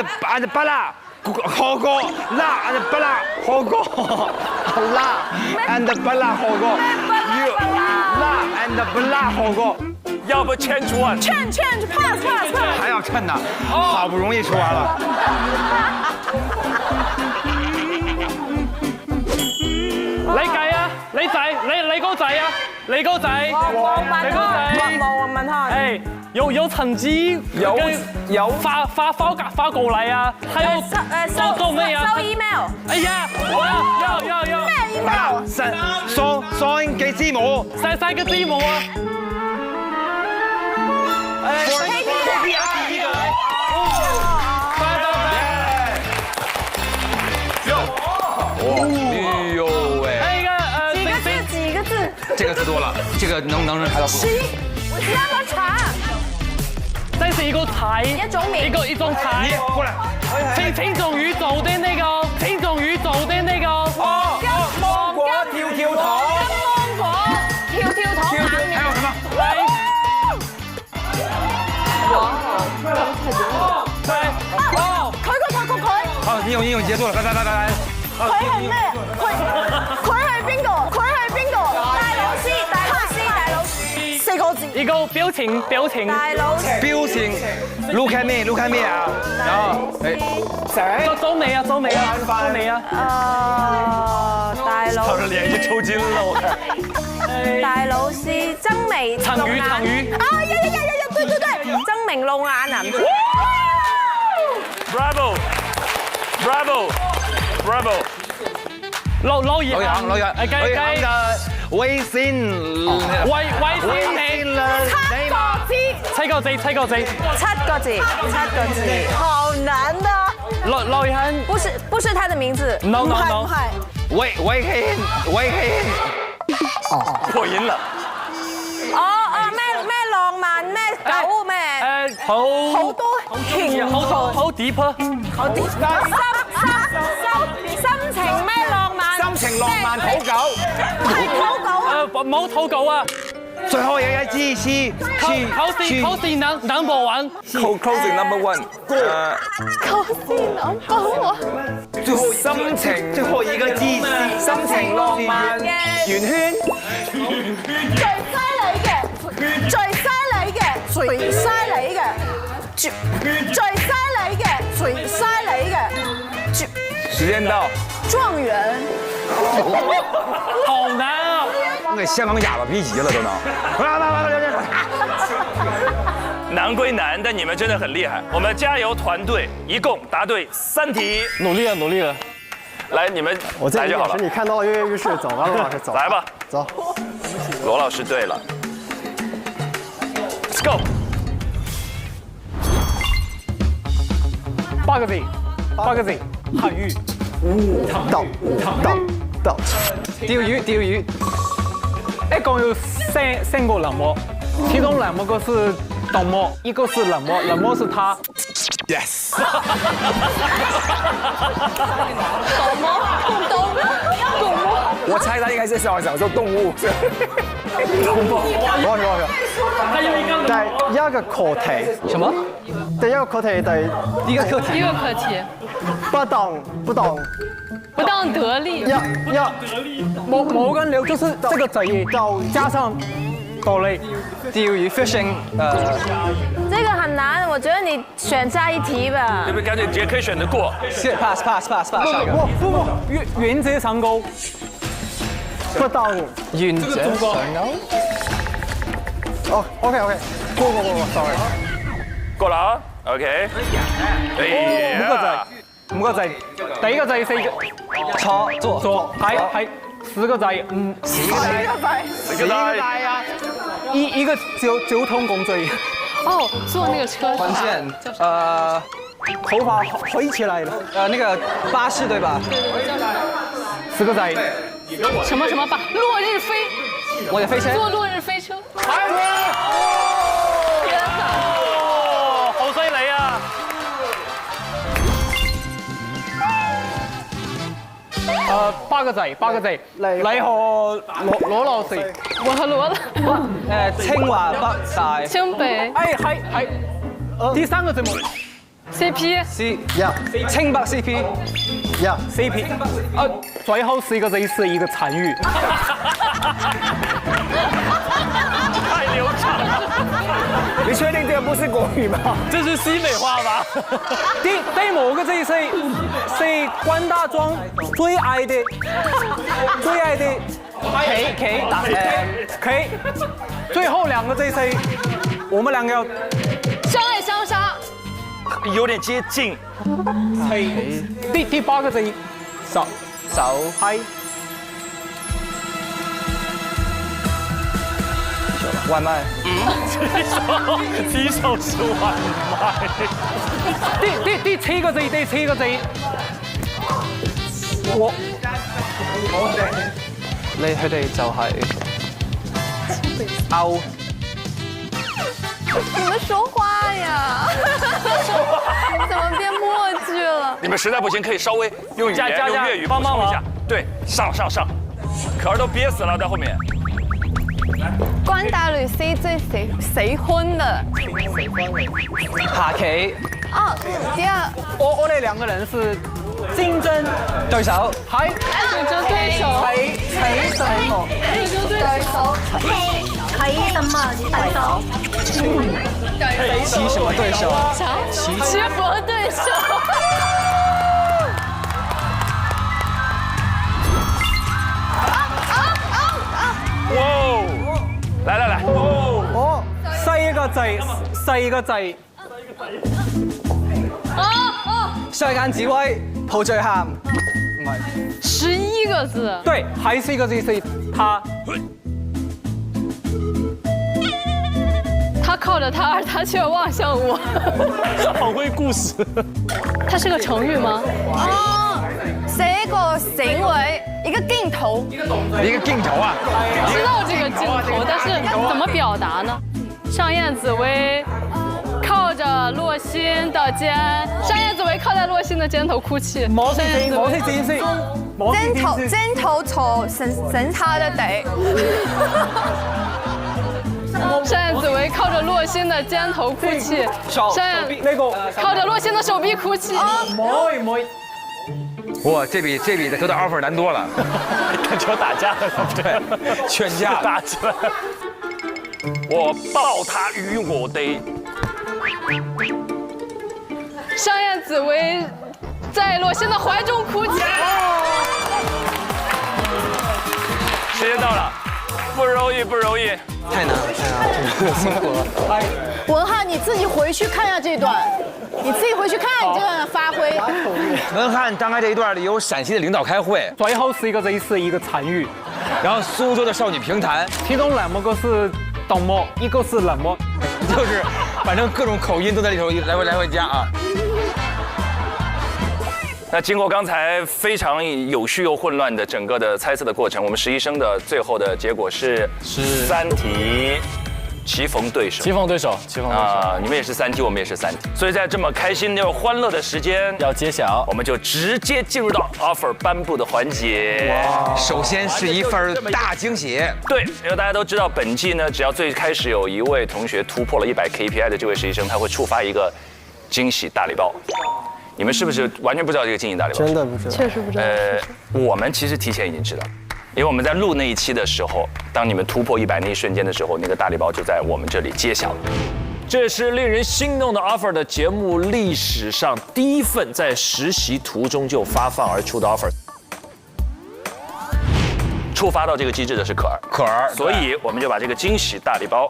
不辣。火鍋，辣 and 不辣火鍋，辣 and 不辣火鍋，辣 and 不辣火鍋，要不change one，pass，还要趁呢，好不容易出完了。你計啊，你個仔啊，你個仔，我問他，哎，有成績，有發過嚟啊，還有收咩啊？收 email。哎呀，有。咩 email？上幾字母？三個字母啊。哎呦喂！幾個字？這個字多了，這個能猜到不？我知道個茶。這是一個菜，一種菜。你過來。青種魚做的那個，芒果跳糖。芒果跳糖。還有什麼？佢。好，你有結束了，來。佢係咩？佢係邊個？大老師，4個字。一個表情。大老師。表情 ，look at me 啊，然後收尾啊。大老。他的臉已經抽筋了，我看。大老師爭眉層魚。啊呀，對。爭明露眼啊！ Bravo！ 老楊的微信7個字，好難的。老楊不是他的名字。 No。微信。破音了。咩浪漫咩狗咩？好多情好 deep。心情咩浪漫？心情浪漫土狗。係土狗。冇土狗啊！最后一个字是 closing number one。 closing number one。closing number one。最後心情，最後一個字，心情浪漫圓圈。最犀利嘅，最犀利嘅，最犀利嘅，最犀利嘅。時間到。狀元。好難啊！那香港哑巴逼急了都能。难归难，但你们真的很厉害。我们加油团队，一共答对3题。努力了，努力了。来，你们我建议来就好了。老师，你看到跃跃欲试，走吧，罗老师，走。来吧，走。罗老师对了。Let's go。8個字，8個字，韓語。到。釣魚。一共有三個冷漠，其中2個是懂漠，一個是冷漠，冷漠是他。Yes。懂漠。我猜他應該是小時候動物。我第一個課題什麼？第一個課題一個課題。不當得力。某跟流就是這個字加上斗類，釣魚 fishing。这个很难，我觉得你选下一题吧。要不干脆直接可以选择过。 pass。下一個。原則上鈎。不當原則上鈎。哦 ，OK， 過 ，sorry。過了啊 ，OK。五個字，第一個字4個。坐，係4個字，4個字啊！一個交通工具。哦，坐那個車。關鍵，頭髮飛起來了。那個巴士對吧？對，4個字。什麼吧？落日飛。我的飛車。坐落日飛車。天哪！好犀利啊！ 8個字，你和羅老師，我和羅，清華北大，清北，係，第3個字母 CP， 清北 CP， CP， 最後4個字是一個成語，太流暢了。你確定這個不是國語嗎？這是西北話吧？第某個字是關大壯最愛的K，最後2個字是我們兩個相愛相殺，有點接近。第8個字手係外賣。提手是外賣。第7個字，佢哋就係歐。你們說話呀？怎麼變默劇了？你們實在不行，可以稍微用語言、用粵語補充一下。對，上，可兒都憋死了在後面。關大律師最喜歡的下棋。哦，第二。我哋2個人是競爭對手。係。競爭對手。棋什麼？對手。棋什麼對手？棋什麼對手？棋什麼對手？哇！來，哦，細個字。雙眼紫薇，抱醉喊，唔係。11個字。對，還是一個字是他。他靠着他，而他卻望向我。好會故事。它是個成語嗎？哦，是一個行為，一個鏡頭。一個鏡頭啊！知道這個鏡頭，但是怎麼表達呢？上燕紫薇靠着洛心的肩，上燕紫薇靠在洛心的肩頭哭泣。肩頭坐神他的地。靠着洛星的肩头哭泣，手臂那个靠着洛星的手臂哭泣。唔會。哇，这比得到 offer 难多了，感觉要打架了，对，劝架打起来。我抱他于我的。上燕紫薇在洛星的怀中哭泣。时间到了，不容易，不容易，太难了，辛苦了。文翰，你自己回去看一下这段，你自己回去看你这个发挥。文翰刚才这一段里有陕西的领导开会，最後是一個 Z 一個殘餘，然后苏州的少女评弹，其中兩個是動模，一個是冷模，就是反正各种口音都在里头来回加啊。那经过刚才非常有序又混乱的整个的猜测的过程，我们实习生的最后的结果是3题棋逢对手。棋逢对手，棋逢对手啊！你们也是3题，我们也是3题，所以在这么开心又欢乐的时间要揭晓，我们就直接进入到 offer 颁布的环节。首先是一份大惊喜。对，因为大家都知道，本季呢，只要最开始有一位同学突破了100 KPI 的这位实习生，他会触发一个惊喜大礼包。你们是不是完全不知道这个惊喜大礼包？真的不知道，确实不知道。我们其实提前已经知道，因为我们在录那一期的时候，当你们突破100那一瞬间的时候，那个大礼包就在我们这里揭晓。这是令人心动的 offer 的节目历史上第一份在实习途中就发放而出的 offer。触发到这个机制的是可儿，所以我们就把这个惊喜大礼包，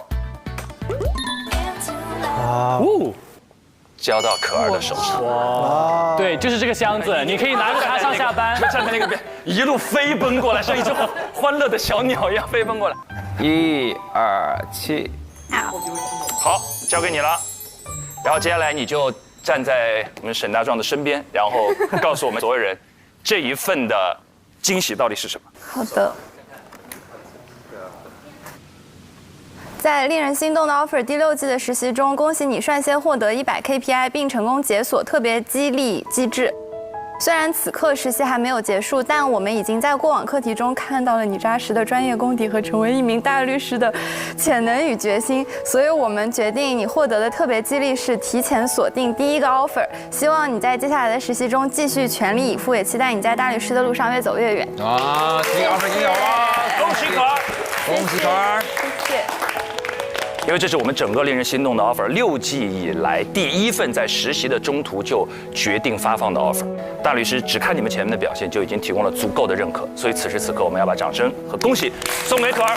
交到可儿的手上。哇！对，就是这个箱子，你可以拿着它上下班。站在那个边，一路飞奔过来，像一只欢乐的小鸟一样飞奔过来。1、2、7，好，交给你了。然后接下来你就站在我们沈大壮的身边，然后告诉我们所有人，这一份的惊喜到底是什么？好的。在令人心动的 offer 第6季的实习中，恭喜你率先获得100 KPI， 并成功解锁特别激励机制。虽然此刻实习还没有结束，但我们已经在过往课题中看到了你扎实的专业功底和成为一名大律师的潜能与决心，所以我们决定你获得的特别激励是提前锁定第1个 offer。希望你在接下来的实习中继续全力以赴，也期待你在大律师的路上越走越远。啊，第1个 offer 已经有了，恭喜可儿，恭喜可儿，谢谢。因为这是我们整个令人心动的 offer 6季以来第一份在实习的中途就决定发放的 offer。大律师只看你们前面的表现就已经提供了足够的认可，所以此时此刻我们要把掌声和恭喜送给可儿。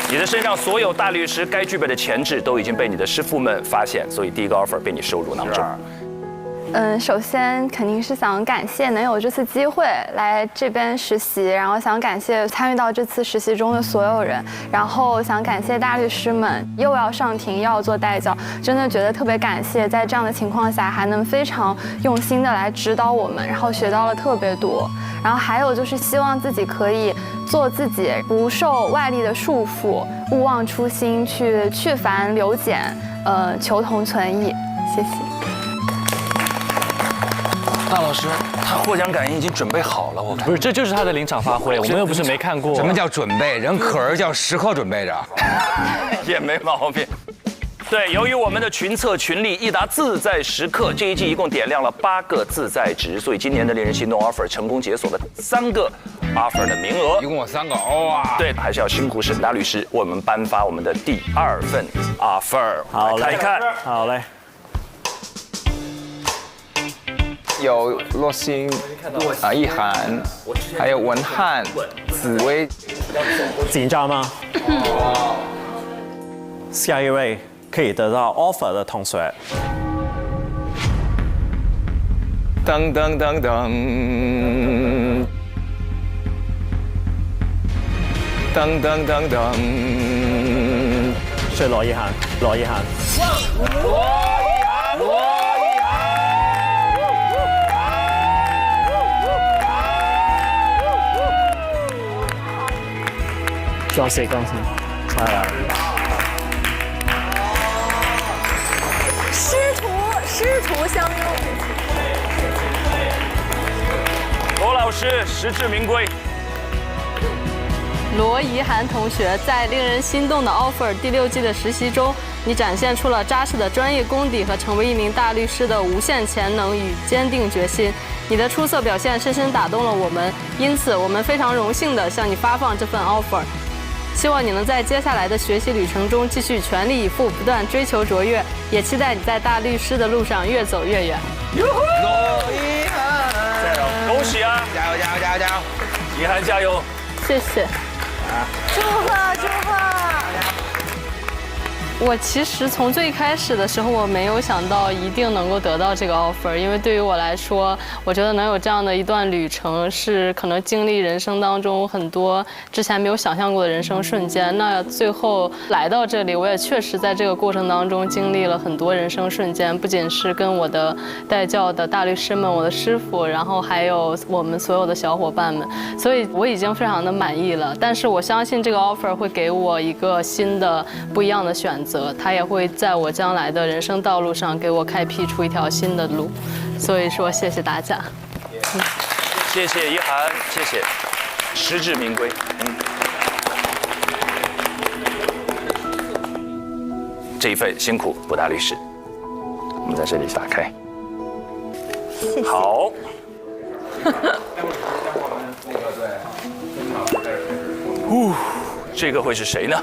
你的身上所有大律师该具备的潜质都已经被你的师傅们发现，所以第1个 offer 被你收入囊中。首先肯定是想感谢能有这次机会来这边实习，然后想感谢参与到这次实习中的所有人，然后想感谢大律师们，又要上庭又要做代教，真的觉得特别感谢，在这样的情况下还能非常用心的来指导我们，然后学到了特别多。然后还有就是希望自己可以做自己，不受外力的束缚，勿忘初心，去繁留简，求同存异。谢谢。大老师，他获奖感言已经准备好了，我看。不是，这就是他的临场发挥，我们又不是没看过。什么叫准备？人可儿叫时刻准备着，也没毛病。对，由于我们的群策群力，益达自在时刻这一季一共点亮了8个自在值，所以今年的令人心动 offer 成功解锁了3个 offer 的名额，一共有3个，哇！对，还是要辛苦沈大律师为我们颁发我们的第2份 offer。好，来看一看，好嘞。有洛星、易涵，还有文翰、紫薇。紧张吗？下一位可以得到 offer 的同学。噔噔噔噔，噔噔噔噔，是罗一涵，罗一涵。恭喜恭喜！师徒相拥。罗老师实至名归。罗怡涵同学，在令人心动的 offer 第6季的实习中，你展现出了扎实的专业功底和成为一名大律师的无限潜能与坚定决心。你的出色表现深深打动了我们，因此我们非常荣幸地向你发放这份 offer。希望你能在接下来的学习旅程中继续全力以赴，不断追求卓越，也期待你在大律师的路上越走越远。罗怡涵，加油！恭喜啊！加油加油加油加油！怡涵加油！谢谢。祝贺祝贺！我其实从最开始的时候，我没有想到一定能够得到这个 offer， 因为对于我来说，我觉得能有这样的一段旅程，是可能经历人生当中很多之前没有想象过的人生瞬间。那最后来到这里，我也确实在这个过程当中经历了很多人生瞬间，不仅是跟我的带教的大律师们、我的师傅，然后还有我们所有的小伙伴们，所以我已经非常的满意了。但是我相信这个 offer 会给我一个新的、不一样的选择。他也会在我将来的人生道路上给我开辟出一条新的路，所以说谢谢大家。谢谢怡涵，谢谢，实至名归。这一份辛苦，博大律师，我们在这里打开。谢谢。好。这个会是谁呢？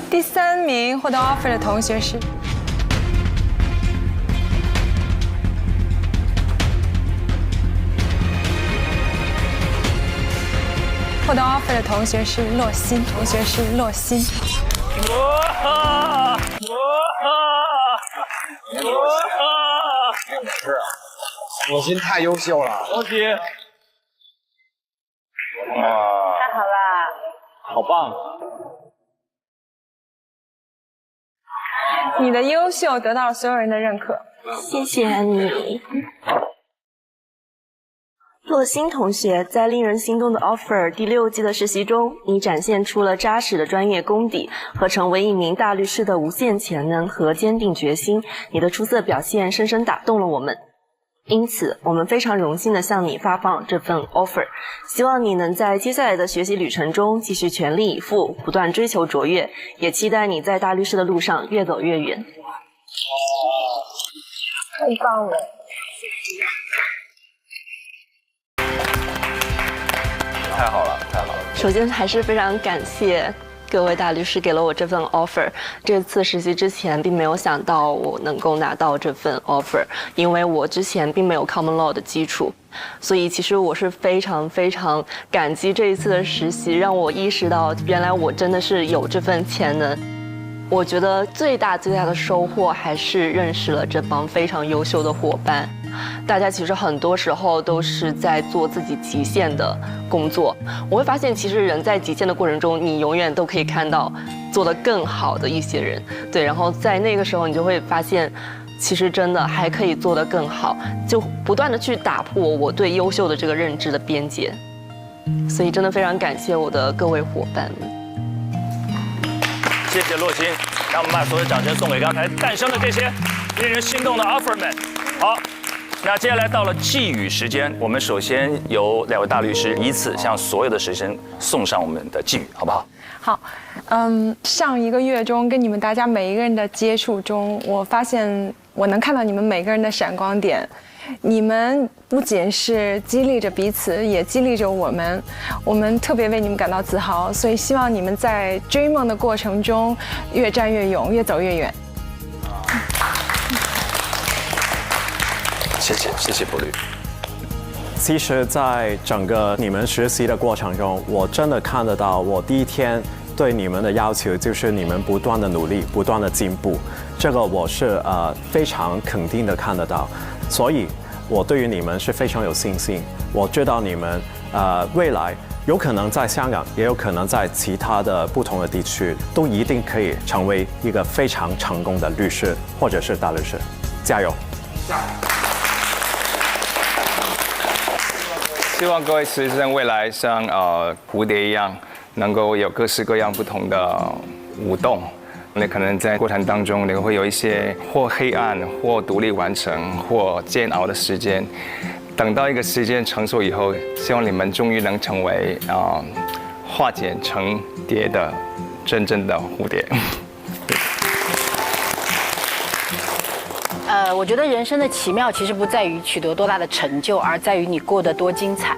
第3名获得 offer 的同学是获得 offer 的同学是洛欣，同学是洛欣。哇！洛欣太优秀了，洛欣，哇，太好啦！好棒！你的优秀得到了所有人的认可，谢谢你。洛欣同学，在令人心动的 offer 第6季的实习中，你展现出了扎实的专业功底和成为一名大律师的无限潜能和坚定决心。你的出色表现深深打动了我们，因此我们非常荣幸地向你发放这份 offer。希望你能在接下来的学习旅程中继续全力以赴，不断追求卓越，也期待你在大律师的路上越走越远。太棒了！太好了，太好了！首先还是非常感谢各位大律师给了我这份 offer。这次实习之前并没有想到我能够拿到这份 offer， 因为我之前并没有 common law 的基础，所以其实我是非常非常感激这一次的实习，让我意识到原来我真的是有这份潜能。我觉得最大的收获还是认识了这帮非常优秀的伙伴。大家其实很多时候都是在做自己极限的工作。我会发现，其实人在极限的过程中，你永远都可以看到做得更好的一些人。对，然后在那个时候，你就会发现，其实真的还可以做得更好，就不断的去打破我对优秀的这个认知的边界。所以真的非常感谢我的各位伙伴们。谢谢洛欣，让我们把所有掌声送给刚才诞生的这些令人心动的 offer 们。好，那接下来到了寄语时间，我们首先由2位大律师依次向所有的实习生送上我们的寄语，好不好？好，上1个月中跟你们大家每一个人的接触中，我发现我能看到你们每个人的闪光点。你们不仅是激励着彼此，也激励着我们。我们特别为你们感到自豪，所以希望你们在追梦的过程中越战越勇，越走越远。谢谢，谢谢博律。其实，在整个你们实习的过程中，我真的看得到，我第一天对你们的要求就是你们不断的努力，不断的进步，这个我是非常肯定的看得到，所以我对于你们是非常有信心。我知道你们未来有可能在香港，也有可能在其他的不同的地区，都一定可以成为一个非常成功的律师或者是大律师，加油！加油！希望各位实习生未来像蝴蝶一样，能够有各式各样不同的舞动，你可能在过程当中，你会有一些或黑暗、或独立完成、或煎熬的时间。等到一个时间成熟以后，希望你们终于能成为化茧成蝶的真正的蝴蝶。我觉得人生的奇妙其实不在于取得多大的成就，而在于你过得多精彩。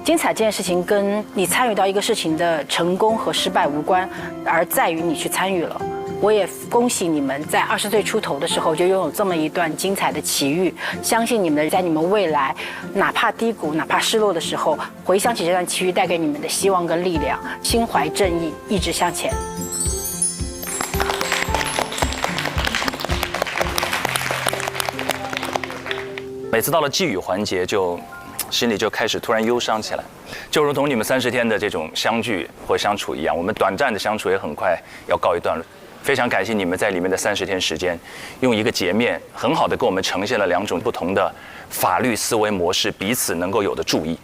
精彩这件事情跟你参与到一个事情的成功和失败无关，而在于你去参与了。我也恭喜你们在20岁出头的时候就拥有这么一段精彩的奇遇，相信你们在你们未来哪怕低谷哪怕失落的时候，回想起这段奇遇带给你们的希望跟力量，心怀正义，一直向前。每次到了寄语环节，就心里就开始突然忧伤起来，就如同你们30天的这种相聚或相处一样，我们短暂的相处也很快要告一段落。非常感谢你们在里面的30天时间，用一个截面很好的给我们呈现了2种不同的法律思维模式彼此能够有的注意。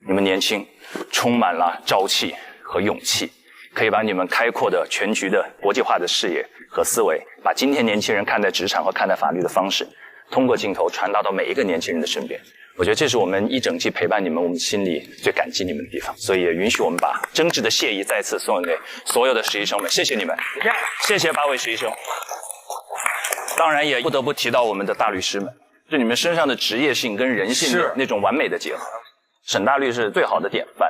你们年轻，充满了朝气和勇气，可以把你们开阔的全局的国际化的视野和思维，把今天年轻人看待职场和看待法律的方式，通过镜头传达到每一个年轻人的身边。我觉得这是我们一整季陪伴你们，我们心里最感激你们的地方，所以也允许我们把真挚的谢意再次送给所有的实习生们，谢谢你们，谢谢8位实习生。当然也不得不提到我们的大律师们，就你们身上的职业性跟人性的那种完美的结合。沈大律是最好的典范，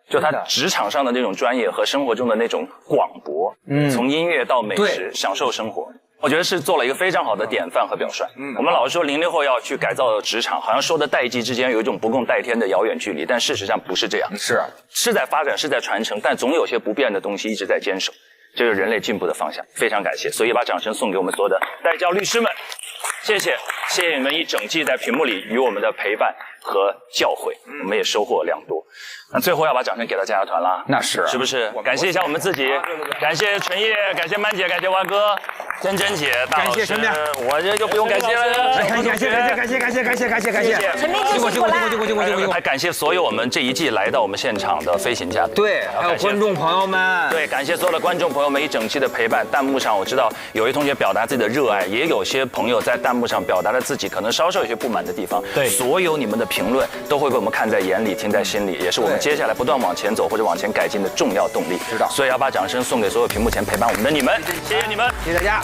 就他职场上的那种专业和生活中的那种广博，从音乐到美食，享受生活。我觉得是做了一个非常好的典范和表率。我们老是说00后要去改造职场，好像说的代际之间有一种不共戴天的遥远距离，但事实上不是这样，是在发展，是在传承，但总有些不变的东西一直在坚守，这是人类进步的方向。非常感谢，所以把掌声送给我们所有的代教律师们，谢谢你们一整季在屏幕里与我们的陪伴和教诲，我们也收获良多。那最后要把掌声给到加油团啦，那是不是？感谢一下我们自己，感谢陈烨，感谢曼姐，感谢万哥，珍珍姐，大老师，我这就不用感谢了，感谢，陈明辛苦啦，还感谢所有我们这一季来到我们现场的飞行嘉宾，对，还有观众朋友们，对，感谢所有的观众朋友们一整期的陪伴。弹幕上我知道有些同学表达自己的热爱，也有些朋友在弹幕上表达了自己可能稍稍有些不满的地方，对，所有你们的评论都会被我们看在眼里，听在心里，也是我们接下来不断往前走或者往前改进的重要动力。知道，所以要把掌声送给所有屏幕前陪伴我们的你们，谢谢你们，谢谢大家。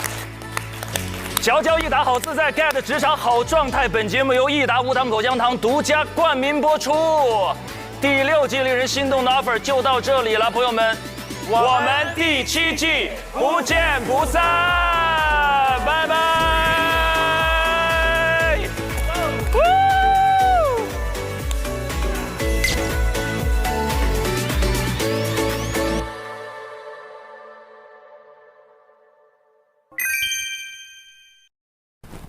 佼佼益达好自在 ，get 职场好状态。本节目由益达无糖口香糖独家冠名播出。第6季令人心动的 offer 就到这里了，朋友们，我们第7季不见不散，拜拜。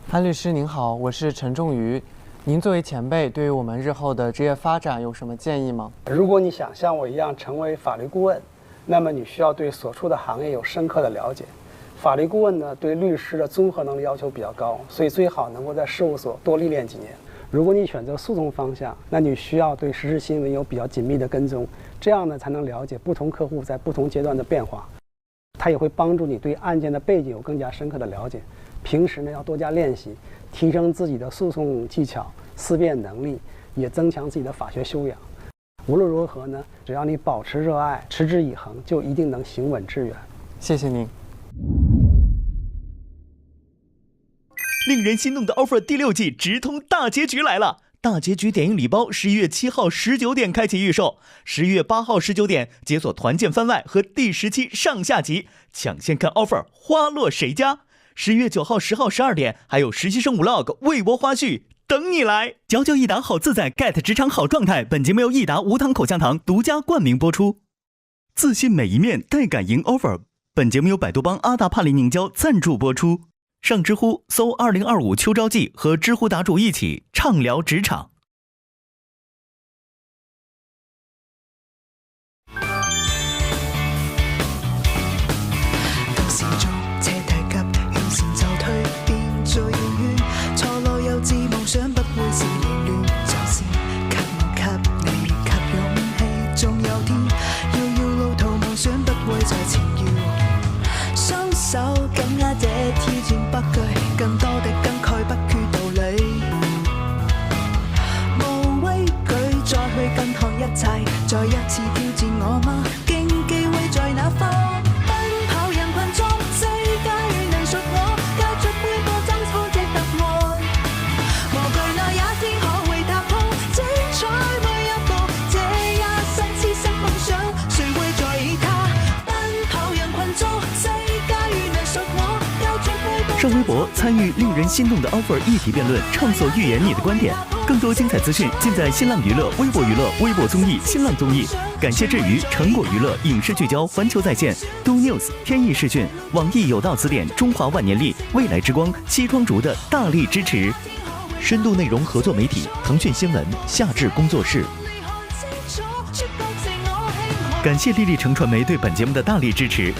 潘律师您好，我是陈仲瑜。您作为前辈，对于我们日后的职业发展有什么建议吗？如果你想像我一样成为法律顾问，那么你需要对所处的行业有深刻的了解。法律顾问呢，对律师的综合能力要求比较高，所以最好能够在事务所多历练几年。如果你选择诉讼方向，那你需要对时事新闻有比较紧密的跟踪，这样呢才能了解不同客户在不同阶段的变化。它也会帮助你对案件的背景有更加深刻的了解。平时呢要多加练习，提升自己的诉讼技巧、思辨能力，也增强自己的法学修养。无论如何呢，只要你保持热爱，持之以恒，就一定能行稳致远。谢谢您。令人心动的 offer 第6季直通大结局来了！大结局点映礼包11月7号19点开启预售，11月8号19点解锁团建番外和第10期上下集，抢先看 offer 花落谁家。11月9号、10号、12点还有实习生 vlog 未播花絮等你来。佼佼益达好自在 get 职场好状态，本节目由益达无糖口香糖独家冠名播出。自信每一面，带感赢 offer。本节目由百度帮阿达帕林凝胶赞助播出。上知乎搜2025秋招季，和知乎答主一起畅聊职场。手再一次挑戰我嗎？競技會在哪方？奔跑人群中，世界如能屬我，交出每個爭方的答案。無懼那一天可會踏空，精彩每一步，這一生痴心夢想，誰會在意它？奔跑人群中，世界如能屬我，交出每個。上微博参与令人心动的 offer 议题辩论，畅所欲言你的观点。更多精彩资讯尽在新浪娱乐、微博娱乐、微博综艺、新浪综艺。感谢至于成果娱乐、影视聚焦、环球在线、Do News、天意视讯、网易有道词典、中华万年历、未来之光、西窗竹的大力支持。深度内容合作媒体腾讯新闻夏至工作室。感谢丽丽城传媒对本节目的大力支持。